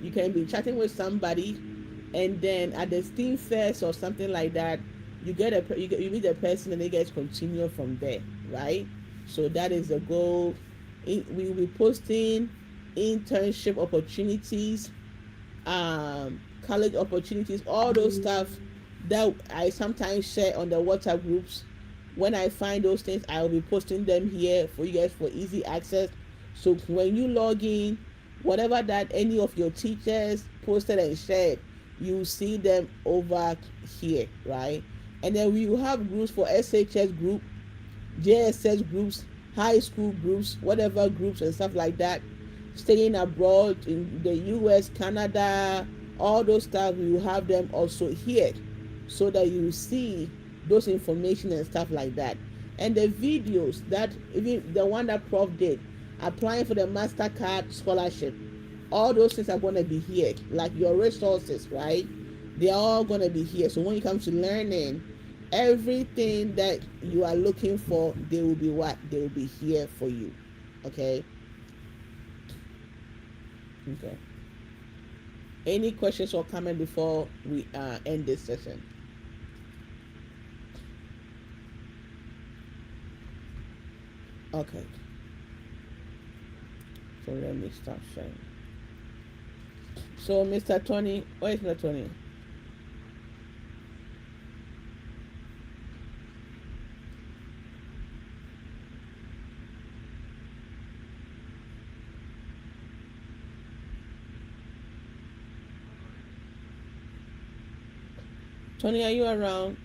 you can be chatting with somebody, and then at the Steam Fest or something like that, you meet the person, and they guys continue from there, right? So that is the goal. We will be posting internship opportunities, college opportunities, all those stuff that I sometimes share on the WhatsApp groups. When I find those things, I will be posting them here for you guys for easy access. So when you log in, whatever that any of your teachers posted and shared, you see them over here, right? And then we will have groups for SHS group, JSS groups, high school groups, whatever groups and stuff like that. Staying abroad in the US, Canada, all those stuff, we will have them also here so that you see those information and stuff like that. And the videos that, even the one that Prof did, applying for the MasterCard scholarship, all those things are going to be here, like your resources, right? They are all going to be here. So when it comes to learning, everything that you are looking for, they will be what? They will be here for you. Okay? Okay. Any questions or comment before we end this session? Okay. So let me start sharing. So Mr. Tony, where is Mr. Tony? Tony, are you around?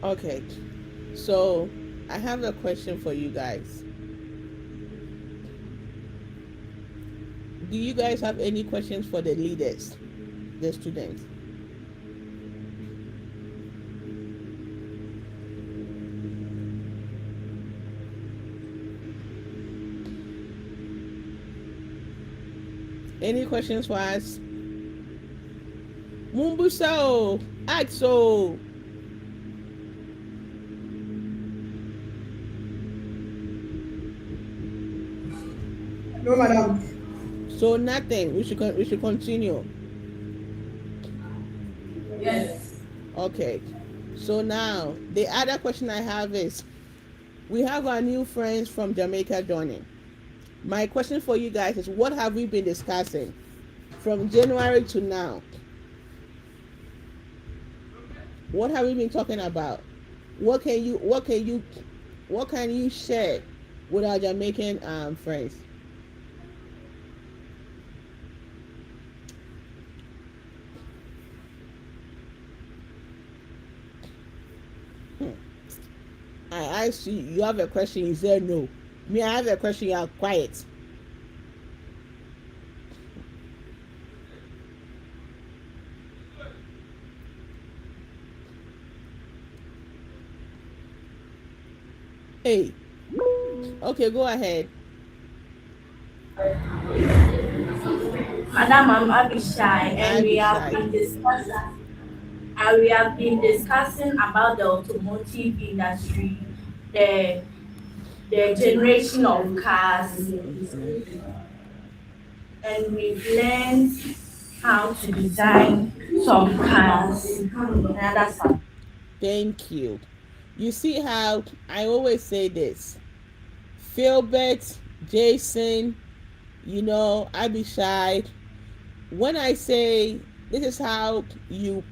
Okay, so I have a question for you guys. Do you guys have any questions for the leaders, the students? Any questions for us? Mumbuso, Axo. No, madam. So nothing. We should continue. Yes. Okay. So now the other question I have is, we have our new friends from Jamaica joining. My question for you guys is, what have we been discussing from January to now? What have we been talking about? What can you share with our Jamaican friends? I asked you, you have a question, you said no. Me, I have a question, you are quiet. Hey, okay, go ahead. Madam, I'm Abishai, and we have been discussing about the automotive industry, the generation of cars, and we've learned how to design some cars and other stuff. Thank you. You see how I always say this, Philbert, Jason, Abishai, when I say this is how you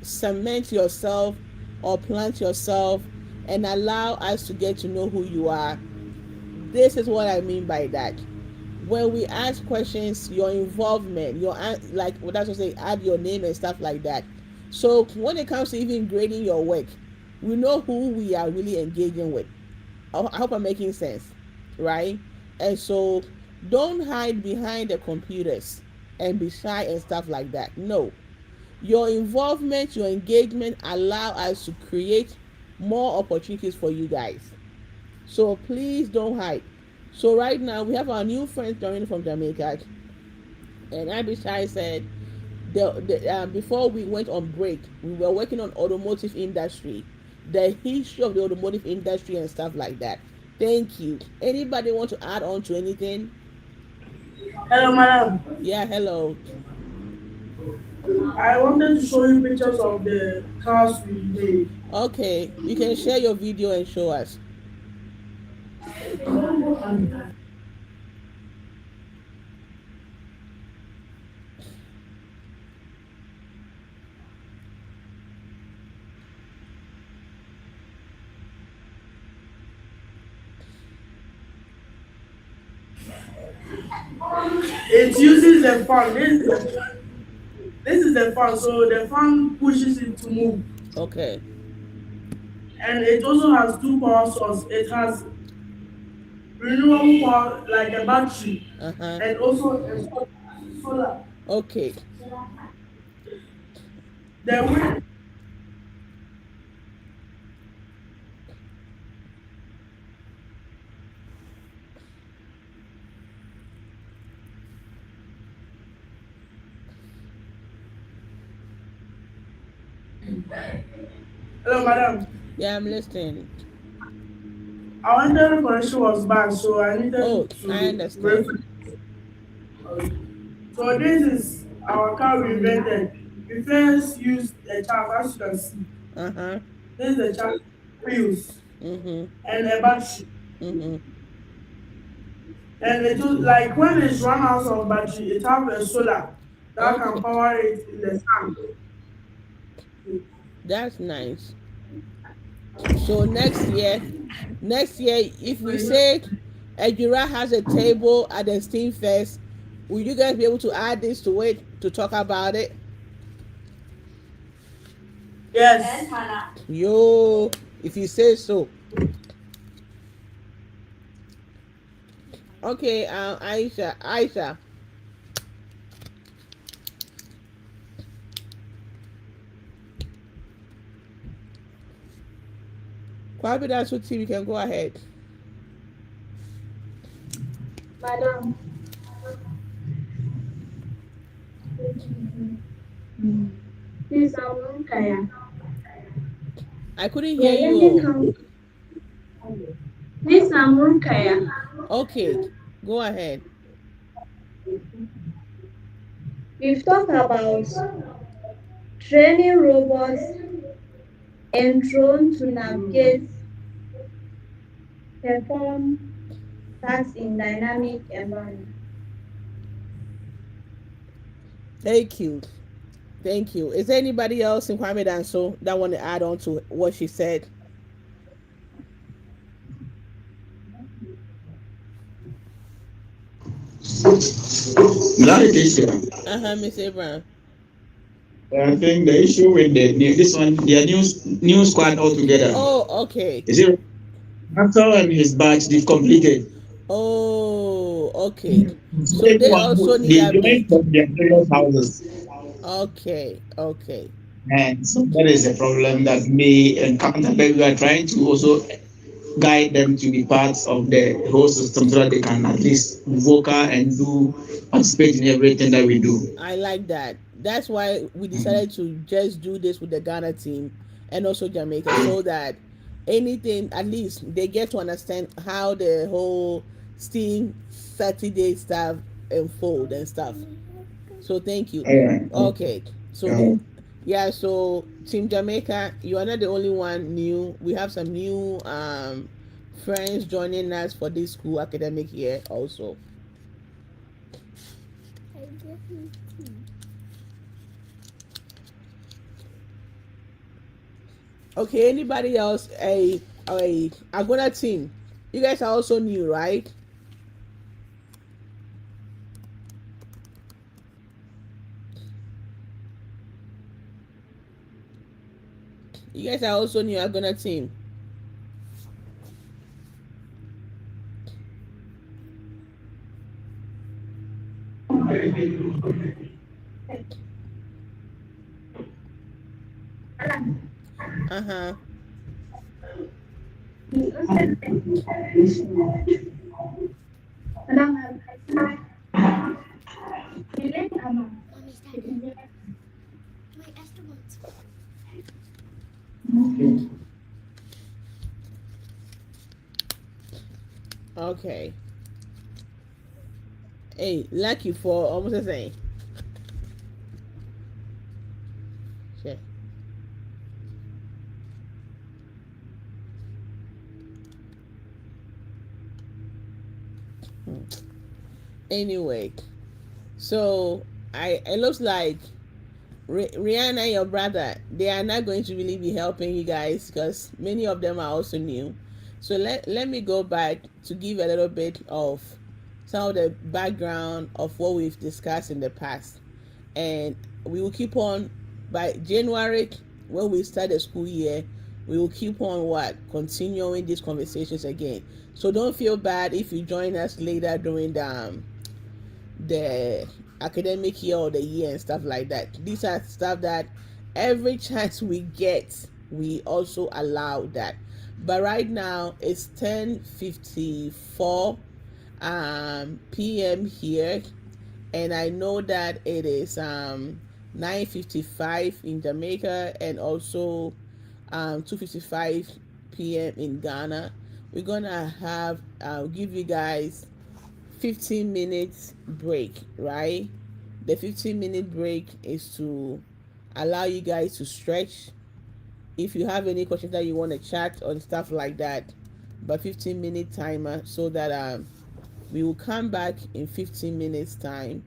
cement yourself or plant yourself and allow us to get to know who you are, this is what I mean by that. When we ask questions, your involvement, that's what I say, add your name and stuff like that. So when it comes to even grading your work, we know who we are really engaging with. I hope I'm making sense, right? And so don't hide behind the computers and be shy and stuff like that. No, your involvement, your engagement allow us to create more opportunities for you guys. So please don't hide. So right now we have our new friends joining from Jamaica, and Abishai said before we went on break, we were working on automotive industry, the history of the automotive industry and stuff like that. Thank you. Anybody want to add on to anything? Hello, madam. Yeah, hello. I wanted to show you pictures of the cars we made. Okay, you can share your video and show us. It uses the fan. This is the fan, so the fan pushes it to move. Okay. And it also has two power sources. It has renewable power like a battery, and also a solar. Okay. The wind. Hello, madam. Yeah, I'm listening. Our internet connection was bad, so I needed Oh, to. I understand. So this is our car we invented. We first used a charge, as you can see. This is the charge wheels and a battery. And it was like when it's run out of battery, it has a solar that can power it in the sun. That's nice. So next year, if we say Ejura has a table at the Steam Fest, will you guys be able to add this to it to talk about it? Yes. Yo, if you say so. Okay, Aisha. Kwabi, that's what TV can go ahead. Madam. Please, I couldn't hear you. This Kaya. Okay, go ahead. We've talked about training robots and drones to navigate, perform tasks in dynamic environment. Thank you. Is there anybody else in Kwame Danso that want to add on to what she said? Miss Abraham. I think the issue with this one, they are new squad altogether. Oh, okay. Is it Axel and his batch they've completed? Oh, okay. So they also need a bit from their various houses. Okay. And so that is a problem that may encounter, but we are trying to also guide them to be parts of the whole system so that they can at least vocal and participate in everything that we do. I like that. That's why we decided to just do this with the Ghana team and also Jamaica, so that anything, at least they get to understand how the whole Steam Saturday stuff unfold and stuff. So thank you. Okay. So so Team Jamaica, you are not the only one new. We have some new friends joining us for this school academic year also. Okay, anybody else? A Agona team. You guys are also new, right? You guys are also new Agona team. Okay. Hey, lucky for almost the same. Sure. Anyway, so it looks like Rihanna and your brother, they are not going to really be helping you guys because many of them are also new. So let me go back to give a little bit of some of the background of what we've discussed in the past, and we will keep on by January when we start the school year. We will keep on continuing these conversations again. So don't feel bad if you join us later during the academic year or the year and stuff like that. These are stuff that every chance we get, we also allow that. But right now it's 10:54 p.m. here, and I know that it is 9:55 in Jamaica and also 2:55 p.m. in Ghana. We're gonna have give you guys 15 minutes break, right? The 15-minute break is to allow you guys to stretch. If you have any questions that you want to chat on stuff like that, but 15-minute timer so that we will come back in 15 minutes time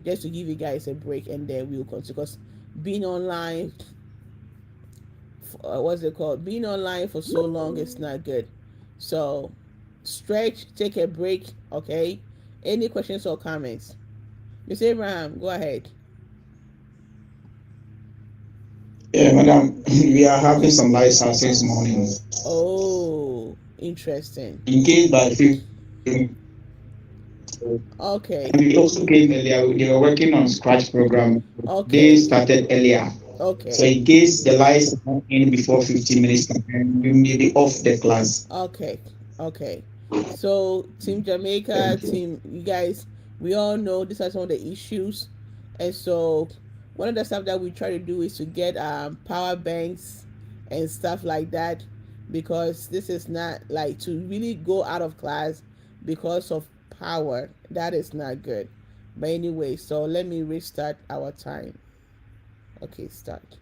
just to give you guys a break, and then we will continue, because being online being online for so long is not good. So stretch, take a break. Okay, any questions or comments? Mr. Abraham, go ahead. Yeah, madam, we are having some live house this morning. Oh, interesting. In case by 15. Okay. And we also came earlier. They were working on Scratch program. Okay. They started earlier. Okay. So in case the lights are not in before 15 minutes, we may be off the class. Okay. Okay. So Team Jamaica, Team, you guys, we all know these are some of the issues, and so one of the stuff that we try to do is to get power banks and stuff like that, because this is not like to really go out of class because of power. That is not good. But anyway, so let me restart our time. Okay, start.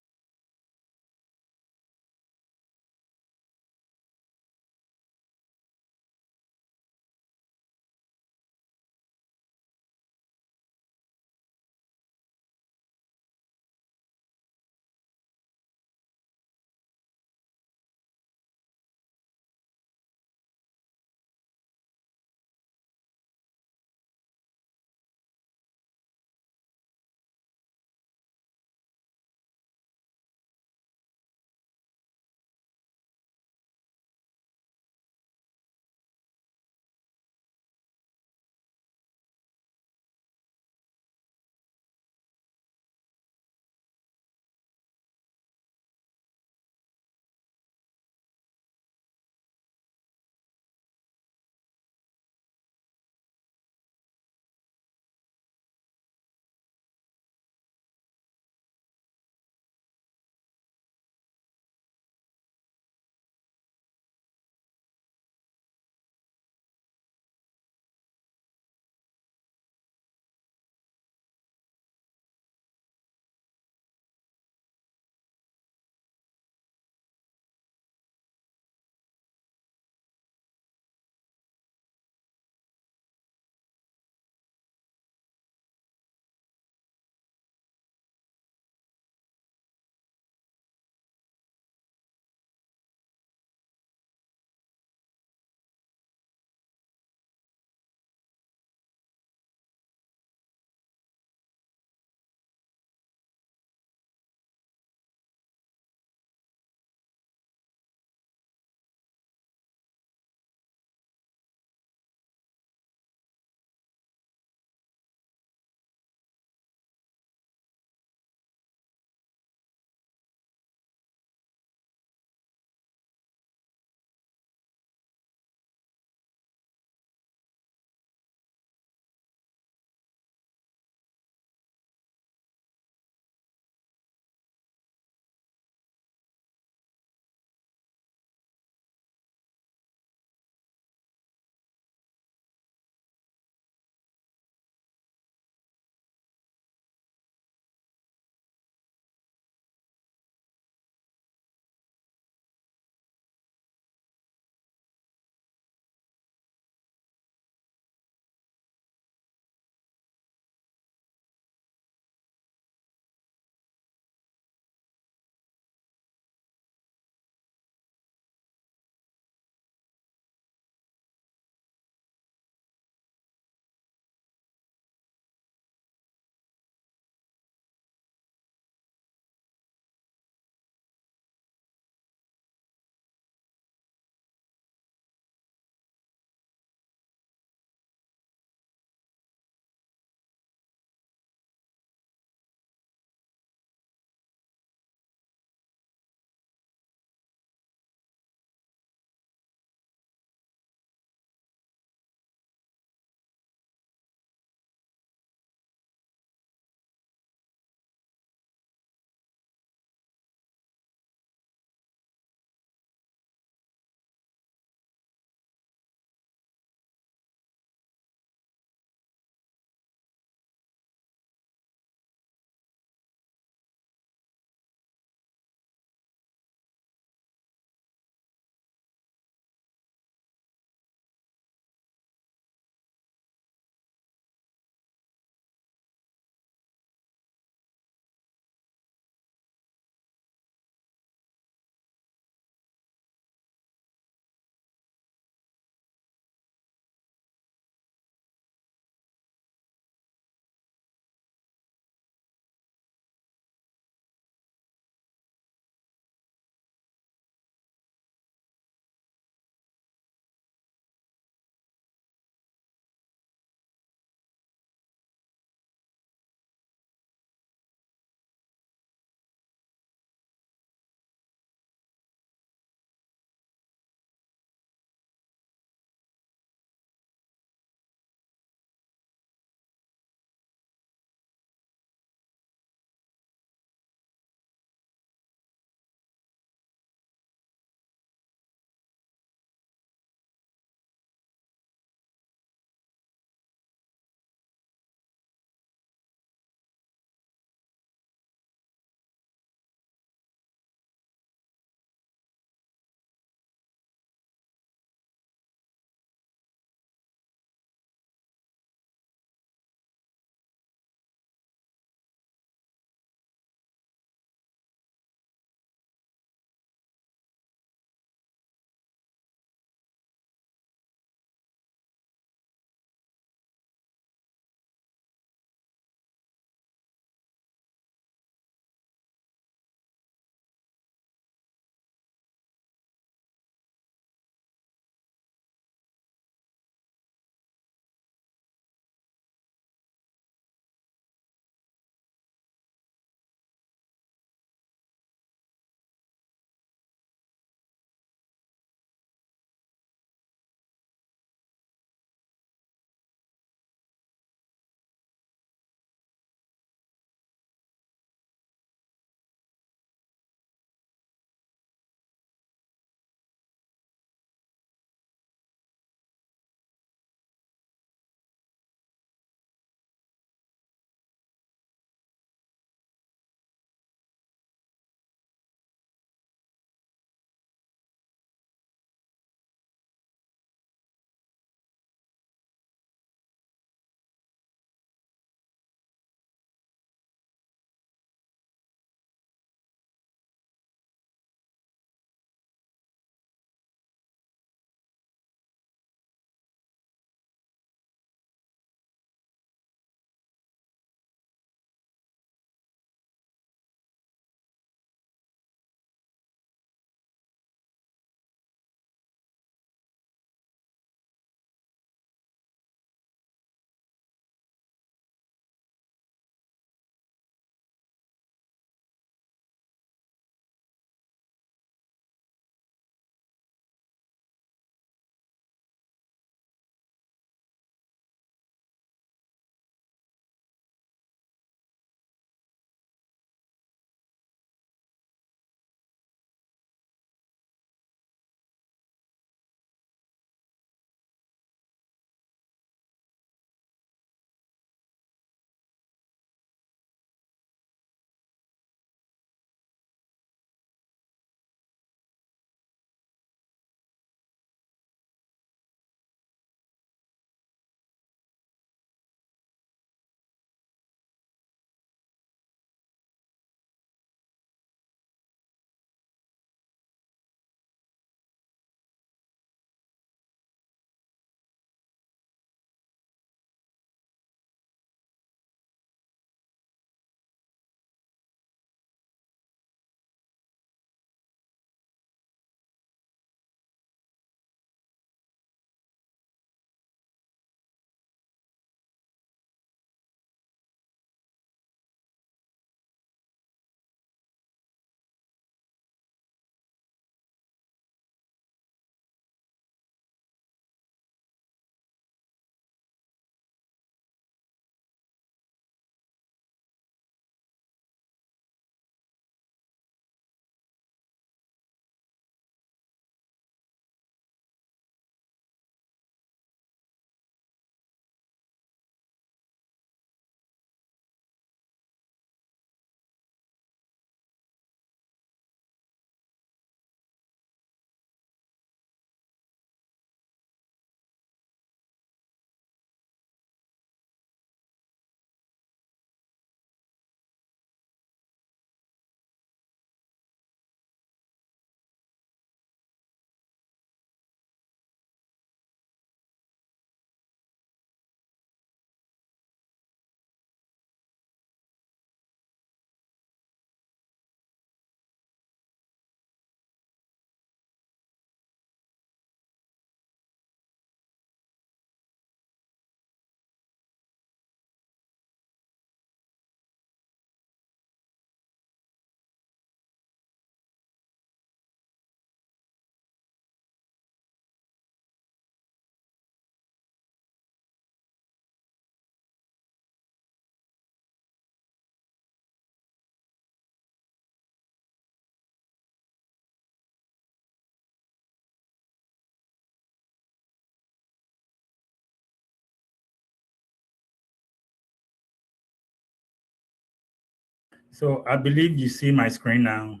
So I believe you see my screen now.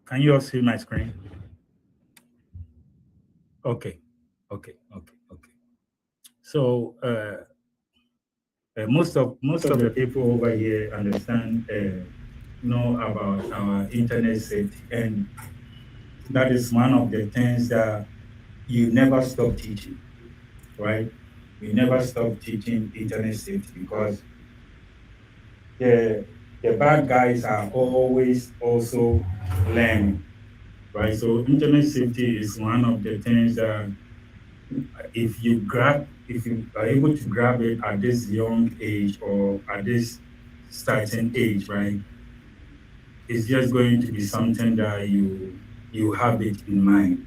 Can you all see my screen? Okay. So most of the people over here understand, know about our internet safety, and that is one of the things that you never stop teaching, right? We never stop teaching internet safety because the bad guys are always also learning, right? So internet safety is one of the things that if you are able to grab it at this young age or at this starting age, right? It's just going to be something that you have it in mind.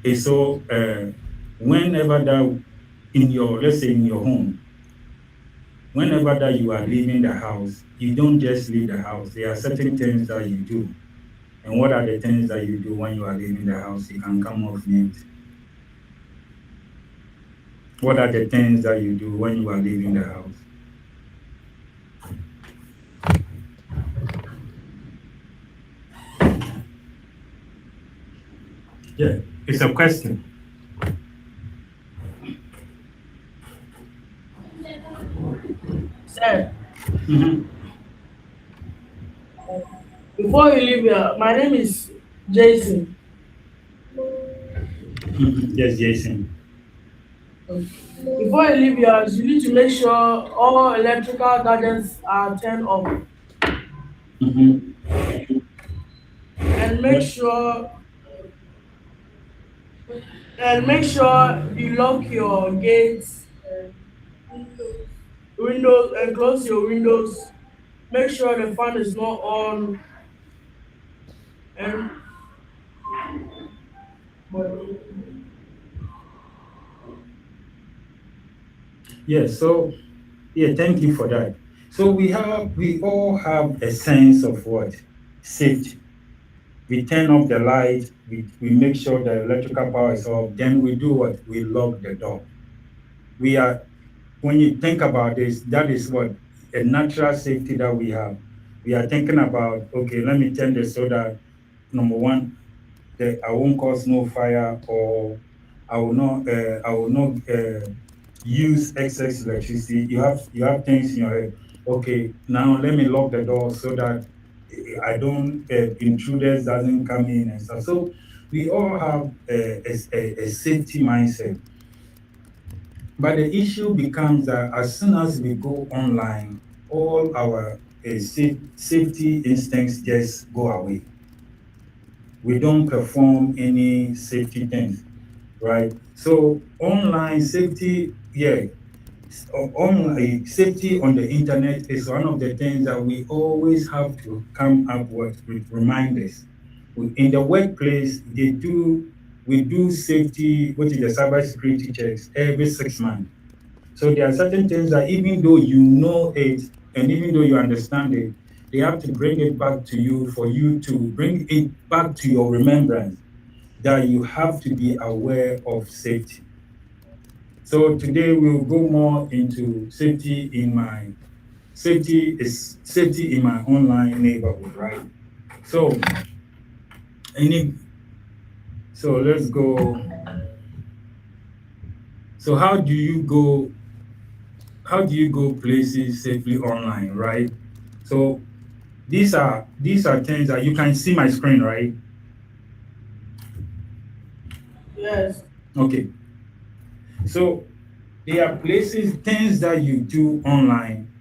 And so whenever that let's say in your home, whenever that you are leaving the house, you don't just leave the house. There are certain things that you do. And what are the things that you do when you are leaving the house? You can come off mute. What are the things that you do when you are leaving the house? Yeah, it's a question. Sir, before you leave here, my name is Jason. Yes, Jason. Before you leave here, you need to make sure all electrical gadgets are turned off. And make sure you lock your gates, windows, and close your windows. Make sure the fan is not on. And Yes, so thank you for that. So we all have a sense of what? Safety. We turn off the light, we make sure the electrical power is off, then we do what? We lock the door. When you think about this, that is what? A natural safety that we have. We are thinking about, okay, let me turn this so that, number one, I won't cause no fire, or I will not use excess electricity. You have things in your head. Okay, now let me lock the door so that I don't intruders doesn't come in and stuff. So we all have a safety mindset. But the issue becomes that as soon as we go online, all our safety instincts just go away. We don't perform any safety things, right? So online safety, online safety on the internet is one of the things that we always have to come up with reminders. In the workplace, we do safety, which is the cybersecurity checks, every 6 months. So there are certain things that even though you know it, and even though you understand it, they have to bring it back to you for you to bring it back to your remembrance that you have to be aware of safety. So today we'll go more into safety in my online neighborhood, right? So let's go. So how do you go places safely online, right? So these are things that you can see my screen, right? yes. Okay. So there are things that you do online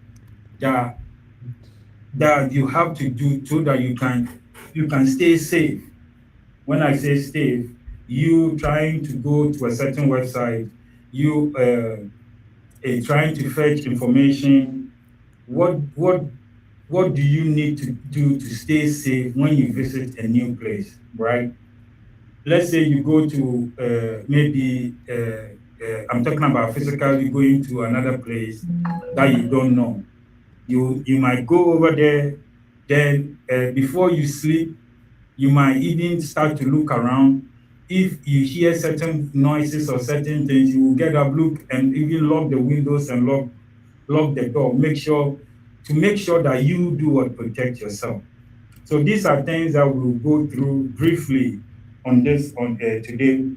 that you have to do so that you can stay safe. When I say safe, you trying to go to a certain website, you trying to fetch information. What do you need to do to stay safe when you visit a new place, right? Let's say you go to maybe I'm talking about physically going to another place that you don't know. You might go over there, then before you sleep, you might even start to look around if you hear certain noises or certain things, you will get up, look, and even lock the windows and lock the door. Make sure that you do what protect yourself. So these are things that we'll go through briefly on today.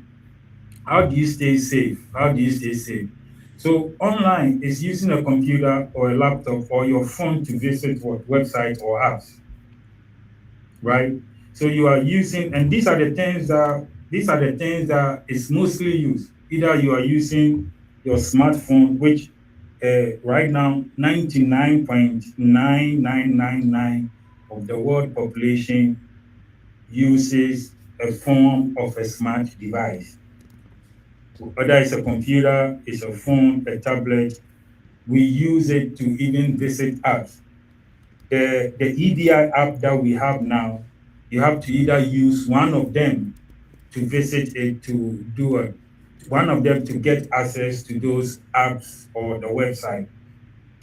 How do you stay safe? How do you stay safe? So online is using a computer or a laptop or your phone to visit what websites or apps, right? So you are using, and these are the things that is mostly used. Either you are using your smartphone, which right now 99.9999 of the world population uses a form of a smart device. Whether it's a computer, it's a phone, a tablet, we use it to even visit apps. The EDI app that we have now, you have to either use one of them to visit it to do it, one of them to get access to those apps or the website.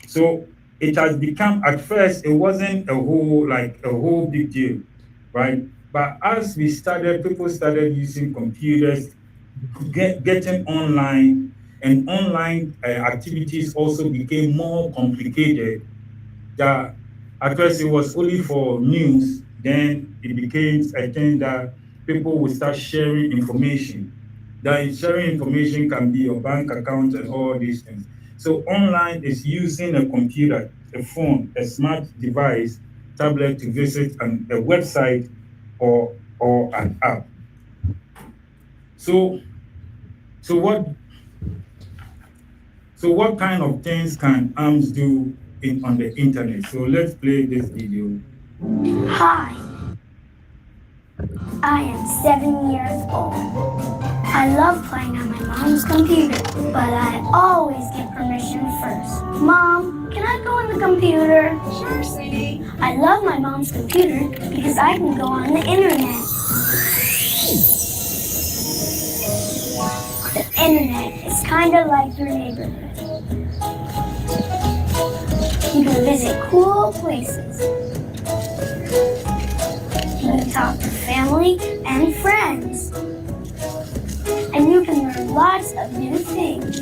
So it has become, at first, it wasn't a whole big deal, right? But as people started using computers, getting online, and online activities also became more complicated. That at first it was only for news, then it became a thing that people will start sharing information. That sharing information can be your bank account and all these things. So online is using a computer, a phone, a smart device, tablet to visit a website or an app. So what kind of things can arms do on the internet? So let's play this video. Hi, I am 7 years old. I love playing on my mom's computer, but I always get permission first. Mom, can I go on the computer? Sure, sweetie. I love my mom's computer because I can go on the internet. The internet is kind of like your neighborhood. You can visit cool places. You can talk to family and friends. And you can learn lots of new things.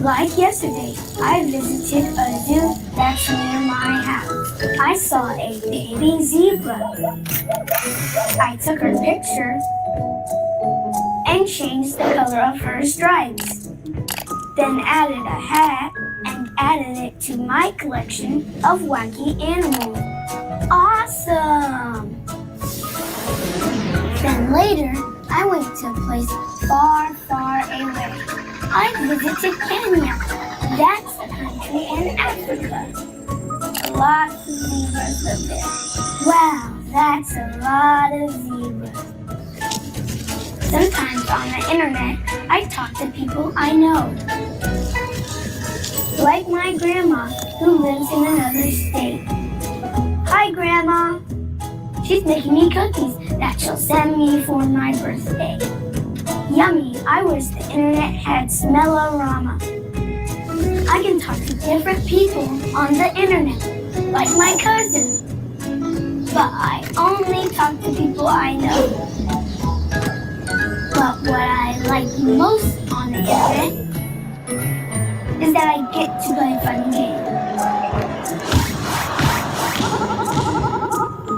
Like yesterday, I visited a zoo that's near my house. I saw a baby zebra. I took her picture and changed the color of her stripes. Then added a hat and added it to my collection of wacky animals. Awesome! Then later, I went to a place far, far away. I visited Kenya. That's a country in Africa. Lots of zebras live there. Wow, that's a lot of zebras. Sometimes on the internet, I talk to people I know. Like my grandma, who lives in another state. Hi, Grandma. She's making me cookies that she'll send me for my birthday. Yummy, I wish the internet had Smell-O-Rama. I can talk to different people on the internet, like my cousin. But I only talk to people I know. But what I like most on the internet is that I get to play fun games.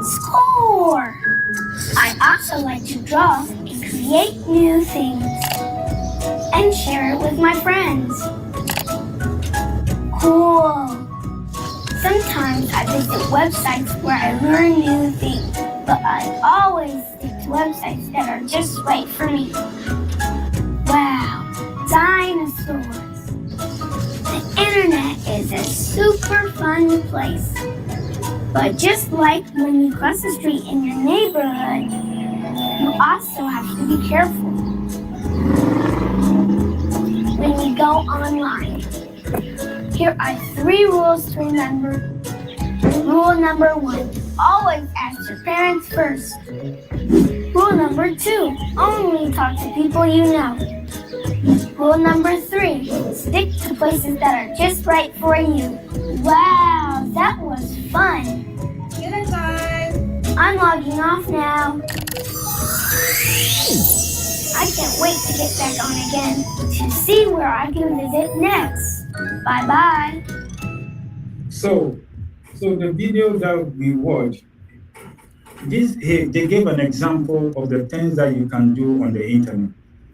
Score! I also like to draw and create new things and share it with my friends. Cool! Sometimes I visit websites where I learn new things, but I always stick to websites that are just right for me. Wow, dinosaurs! The internet is a super fun place. But just like when you cross the street in your neighborhood, you also have to be careful when you go online. Here are 3 rules to remember. Rule number 1, always ask your parents first. Rule number 2, only talk to people you know. Rule number 3, stick to places that are just right for you. Wow, that was fun. Dinner time. I'm logging off now. wait to get back on again to see where I can visit next. Bye bye. So the video that we watched, they gave an example of the things that you can do on the internet.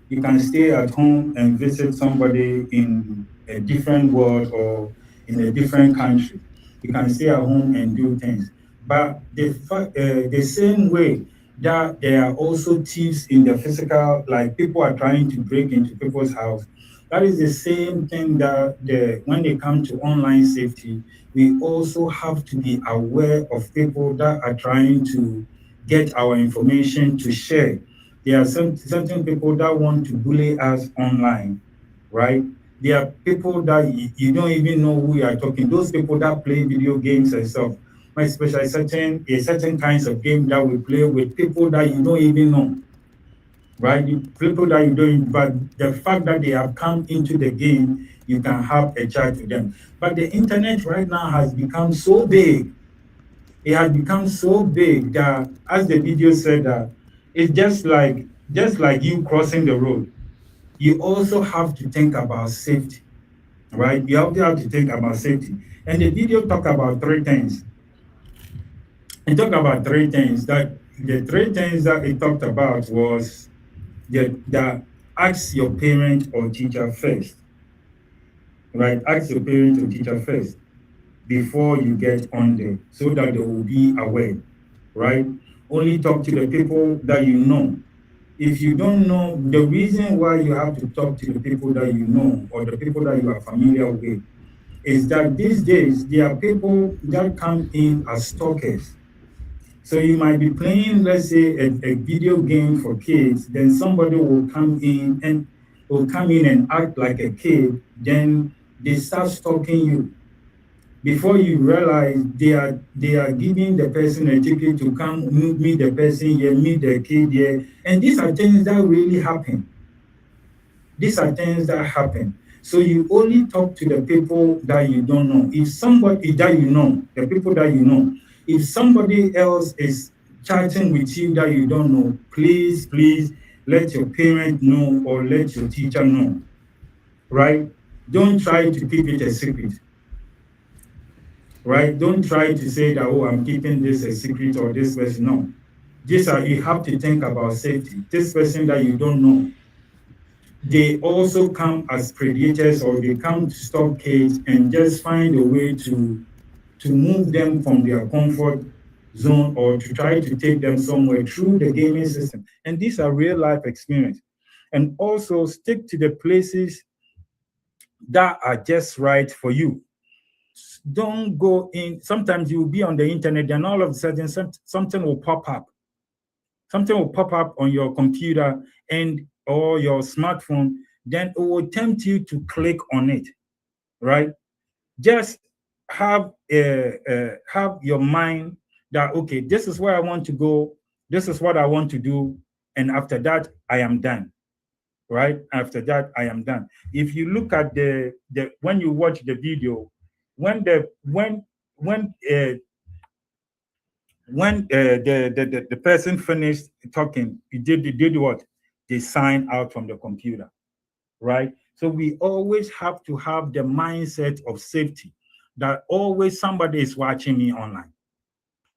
You can stay at home and visit somebody in a different world or in a different country. You can stay at home and do things. But the same way that there are also thieves in the physical, like people are trying to break into people's house. That is the same thing that when they come to online safety, we also have to be aware of people that are trying to get our information to share. There are certain people that want to bully us online, right? There are people that you don't even know who you are talking. Those people that play video games and stuff. Especially certain kinds of game that we play with people that you don't even know, right? People that you don't, but the fact that they have come into the game, you can have a chat with them. But the internet right now has become so big. It has become so big that, as the video said, that it's just like you crossing the road. You also have to think about safety, right? You have to think about safety. And the video talked about three things. It talked about three things. That the three things that it talked about was that ask your parent or teacher first, right? Ask your parent or teacher first before you get on there, so that they will be aware, right? Only talk to the people that you know. If you don't know, the reason why you have to talk to the people that you know or the people that you are familiar with is that these days there are people that come in as stalkers. So you might be playing, let's say, a video game for kids, then somebody will come in and act like a kid, then they start stalking you. Before you realize they are giving the person a ticket to come meet the person here, meet the kid here. And these are things that really happen. These are things that happen. So you only talk to the people that you don't know. If somebody that you know, the people that you know, if somebody else is chatting with you that you don't know, please let your parent know or let your teacher know, right? Don't try to keep it a secret, right? Don't try to say that, oh, I'm keeping this a secret or this person. No. You have to think about safety. This person that you don't know, they also come as predators, or they come to stalk kids and just find a way to move them from their comfort zone or to try to take them somewhere through the gaming system. And these are real life experience. And also stick to the places that are just right for you. Don't go in. Sometimes you will be on the internet and all of a sudden something will pop up. Something will pop up on your computer or your smartphone, then it will tempt you to click on it, right? Just have your mind that, okay, this is where I want to go, this is what I want to do, and after that I am done, right? After that I am done. If you look at the when you watch the video, when the person finished talking, he did what? They sign out from the computer, right? So we always have to have the mindset of safety, that always somebody is watching me online.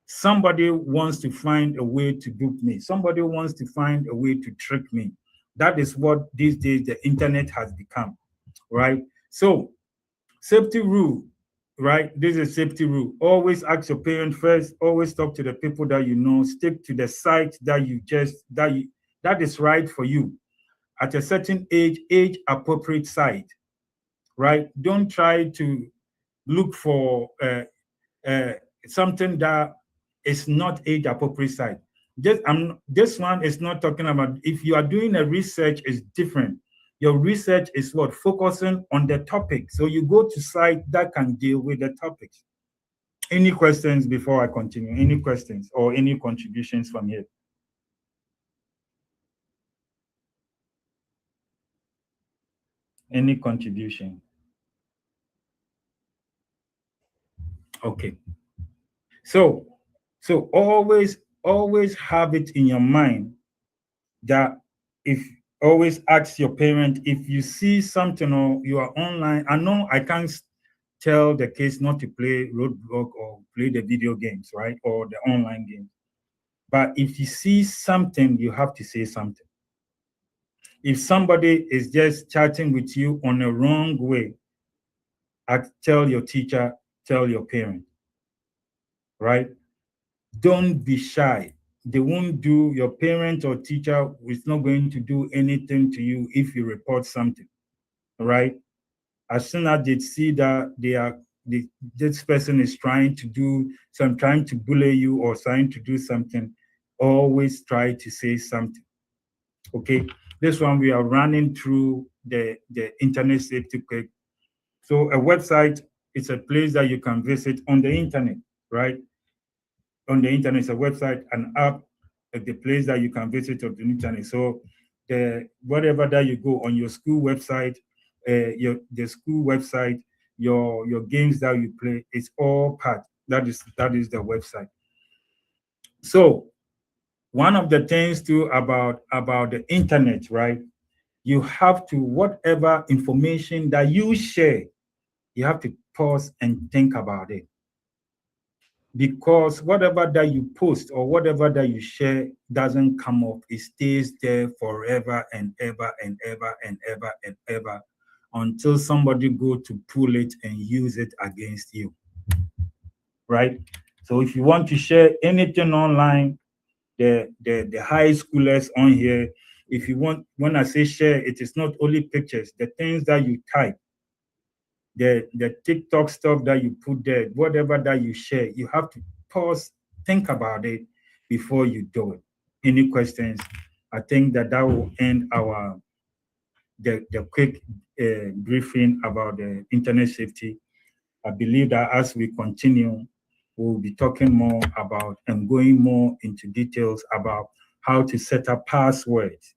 Somebody wants to find a way to dupe me. Somebody wants to find a way to trick me. That is what these days the internet has become, right? So safety rule, right? This is a safety rule. Always ask your parents first. Always talk to the people that you know. Stick to the site that is right for you. At a certain age appropriate site, right? Don't try to look for something that is not age appropriate site. This one is not talking about, if you are doing a research, is different. Your research is what? Focusing on the topic. So you go to site that can deal with the topics. Any questions before I continue? Any questions or any contributions from here? Any contribution? Okay. So always have it in your mind that if always ask your parent if you see something or you are online. I know I can't tell the kids not to play roadblock or play the video games, right? Or the online games. But if you see something, you have to say something. If somebody is just chatting with you on a wrong way, tell your teacher, tell your parent, right? Don't be shy. They won't do, your parent or teacher is not going to do anything to you if you report something, right? As soon as they see that this person is trying to bully you or trying to do something, always try to say something. Okay, this one we are running through the internet safety quick. So a website is a place that you can visit on the internet, right? On the internet is a website, an app, the place that you can visit on the internet. So whatever that you go on your school website, the school website, your games that you play, it's all part. That is the website. So one of the things too about the internet, right? You have to, whatever information that you share, you have to pause and think about it. Because whatever that you post or whatever that you share doesn't come up, it stays there forever and ever and ever and ever and ever until somebody go to pull it and use it against you, right? So if you want to share anything online, the high schoolers on here, if you want, when I say share, it is not only pictures, the things that you type, the TikTok stuff that you put there, whatever that you share, you have to pause, think about it before you do it. Any questions? I think that will end our the quick briefing about the internet safety. I believe that as we continue, we'll be talking more about and going more into details about how to set up passwords.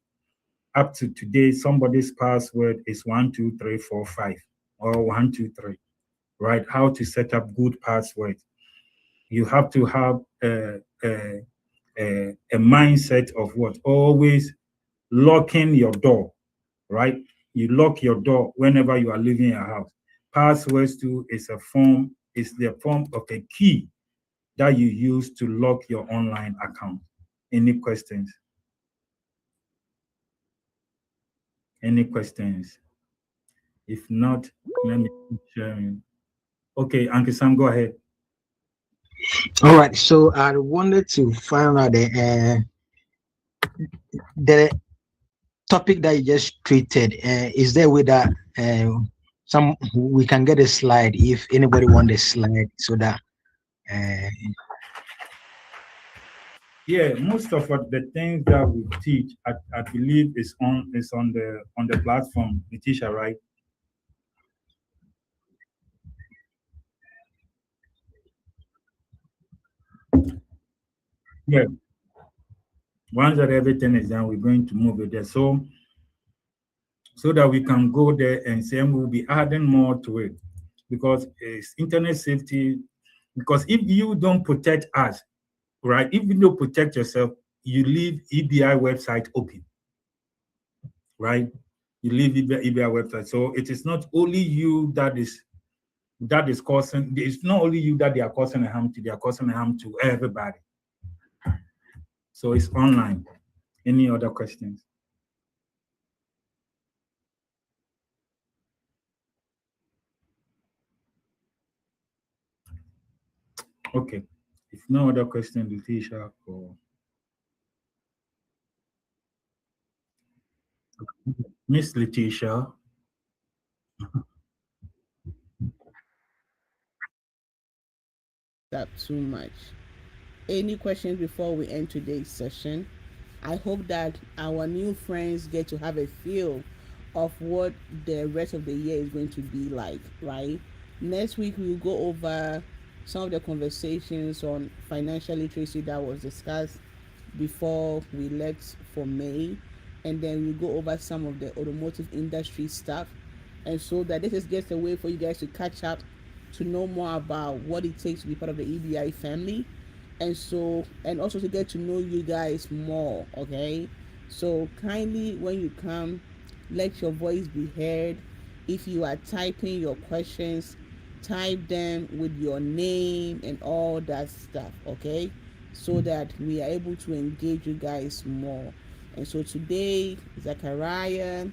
Up to today, somebody's password is 12345 or 123, right? How to set up good passwords. You have to have a mindset of what? Always locking your door, right? You lock your door whenever you are leaving your house. Passwords too is the form of a key that you use to lock your online account. Any questions? Any questions? If not, let me keep sharing. Okay, Uncle Sam, go ahead. All right, so I wanted to find out the topic that you just treated. Is there a way that we can get a slide if anybody wants a slide so that yeah, most of the things that we teach, I believe is on the platform, Letitia, right? Yeah. Once that everything is done, we're going to move it there. So that we can go there and say we'll be adding more to it, because it's internet safety. Because if you don't protect us, right? If you don't protect yourself, you leave EBI website open, right? You leave EBI website. So it is not only you that is causing. It's not only you that they are causing harm to. They are causing harm to everybody. So it's online. Any other questions? Okay. If no other question, Letitia or Miss Letitia. That too much. Any questions before we end today's session? I hope that our new friends get to have a feel of what the rest of the year is going to be like, right? Next week we'll go over some of the conversations on financial literacy that was discussed before we left for May, and then we'll go over some of the automotive industry stuff, and so that this is just a way for you guys to catch up, to know more about what it takes to be part of the EBI family, and also to get to know you guys more. Okay, So kindly, when you come, let your voice be heard. If you are typing your questions, type them with your name and all that stuff, okay? So that we are able to engage you guys more. And so today, Zachariah,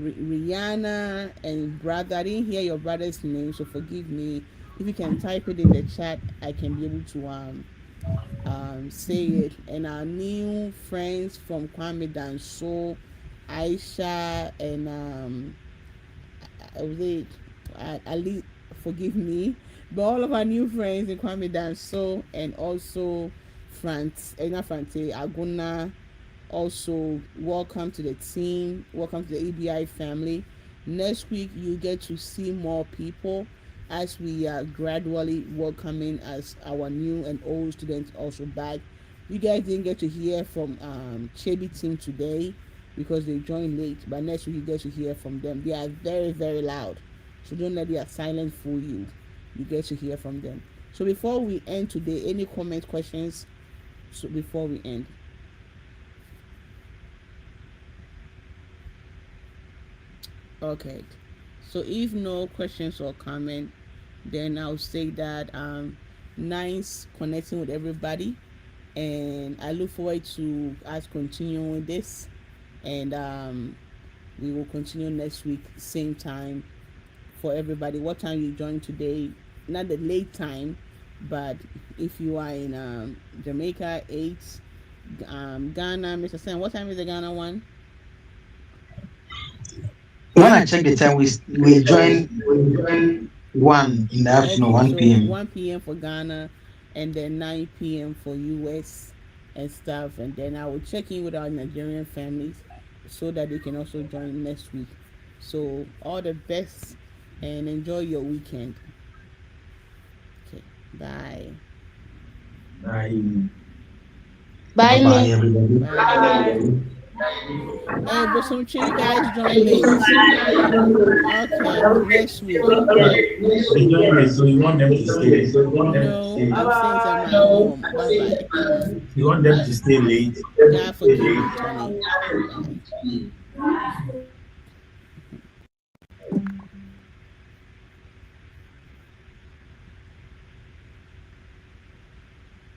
Rihanna, and brother, I didn't hear your brother's name, so forgive me. If you can type it in the chat, I can be able to say it. And our new friends from Kwame Danso, Aisha, and Ali, forgive me, but all of our new friends in Kwame Danso, and also Frante Aguna, also welcome to the team, welcome to the ABI family. Next week you get to see more people as we are gradually welcoming as our new and old students also back. You guys didn't get to hear from Chebi team today because they joined late, but next week you get to hear from them. They are very, very loud, so don't let their silence fool you. You get to hear from them. So before we end today, any comment, questions? So before we end. Okay, so if no questions or comment, then I'll say that nice connecting with everybody, and I look forward to us continuing with this, and we will continue next week same time for everybody. What time you join today? Not the late time, but if you are in Jamaica, 8, Ghana, Mr. Sam, what time is the Ghana one? When I check the time, we join 1 in the afternoon, Okay, 1 so p.m. 1 p.m. for Ghana, and then 9 p.m. for US and stuff. And then I will check in with our Nigerian families so that they can also join next week. So all the best and enjoy your weekend. Okay, bye. Bye. Bye, Bye, Miss. everybody. Bye. Hey, but some you guys join late. Okay, next week. They join late, so you want them to stay. No, I'm saying I'm at home. Bye bye. You want them to stay late. God forgive me, Tony.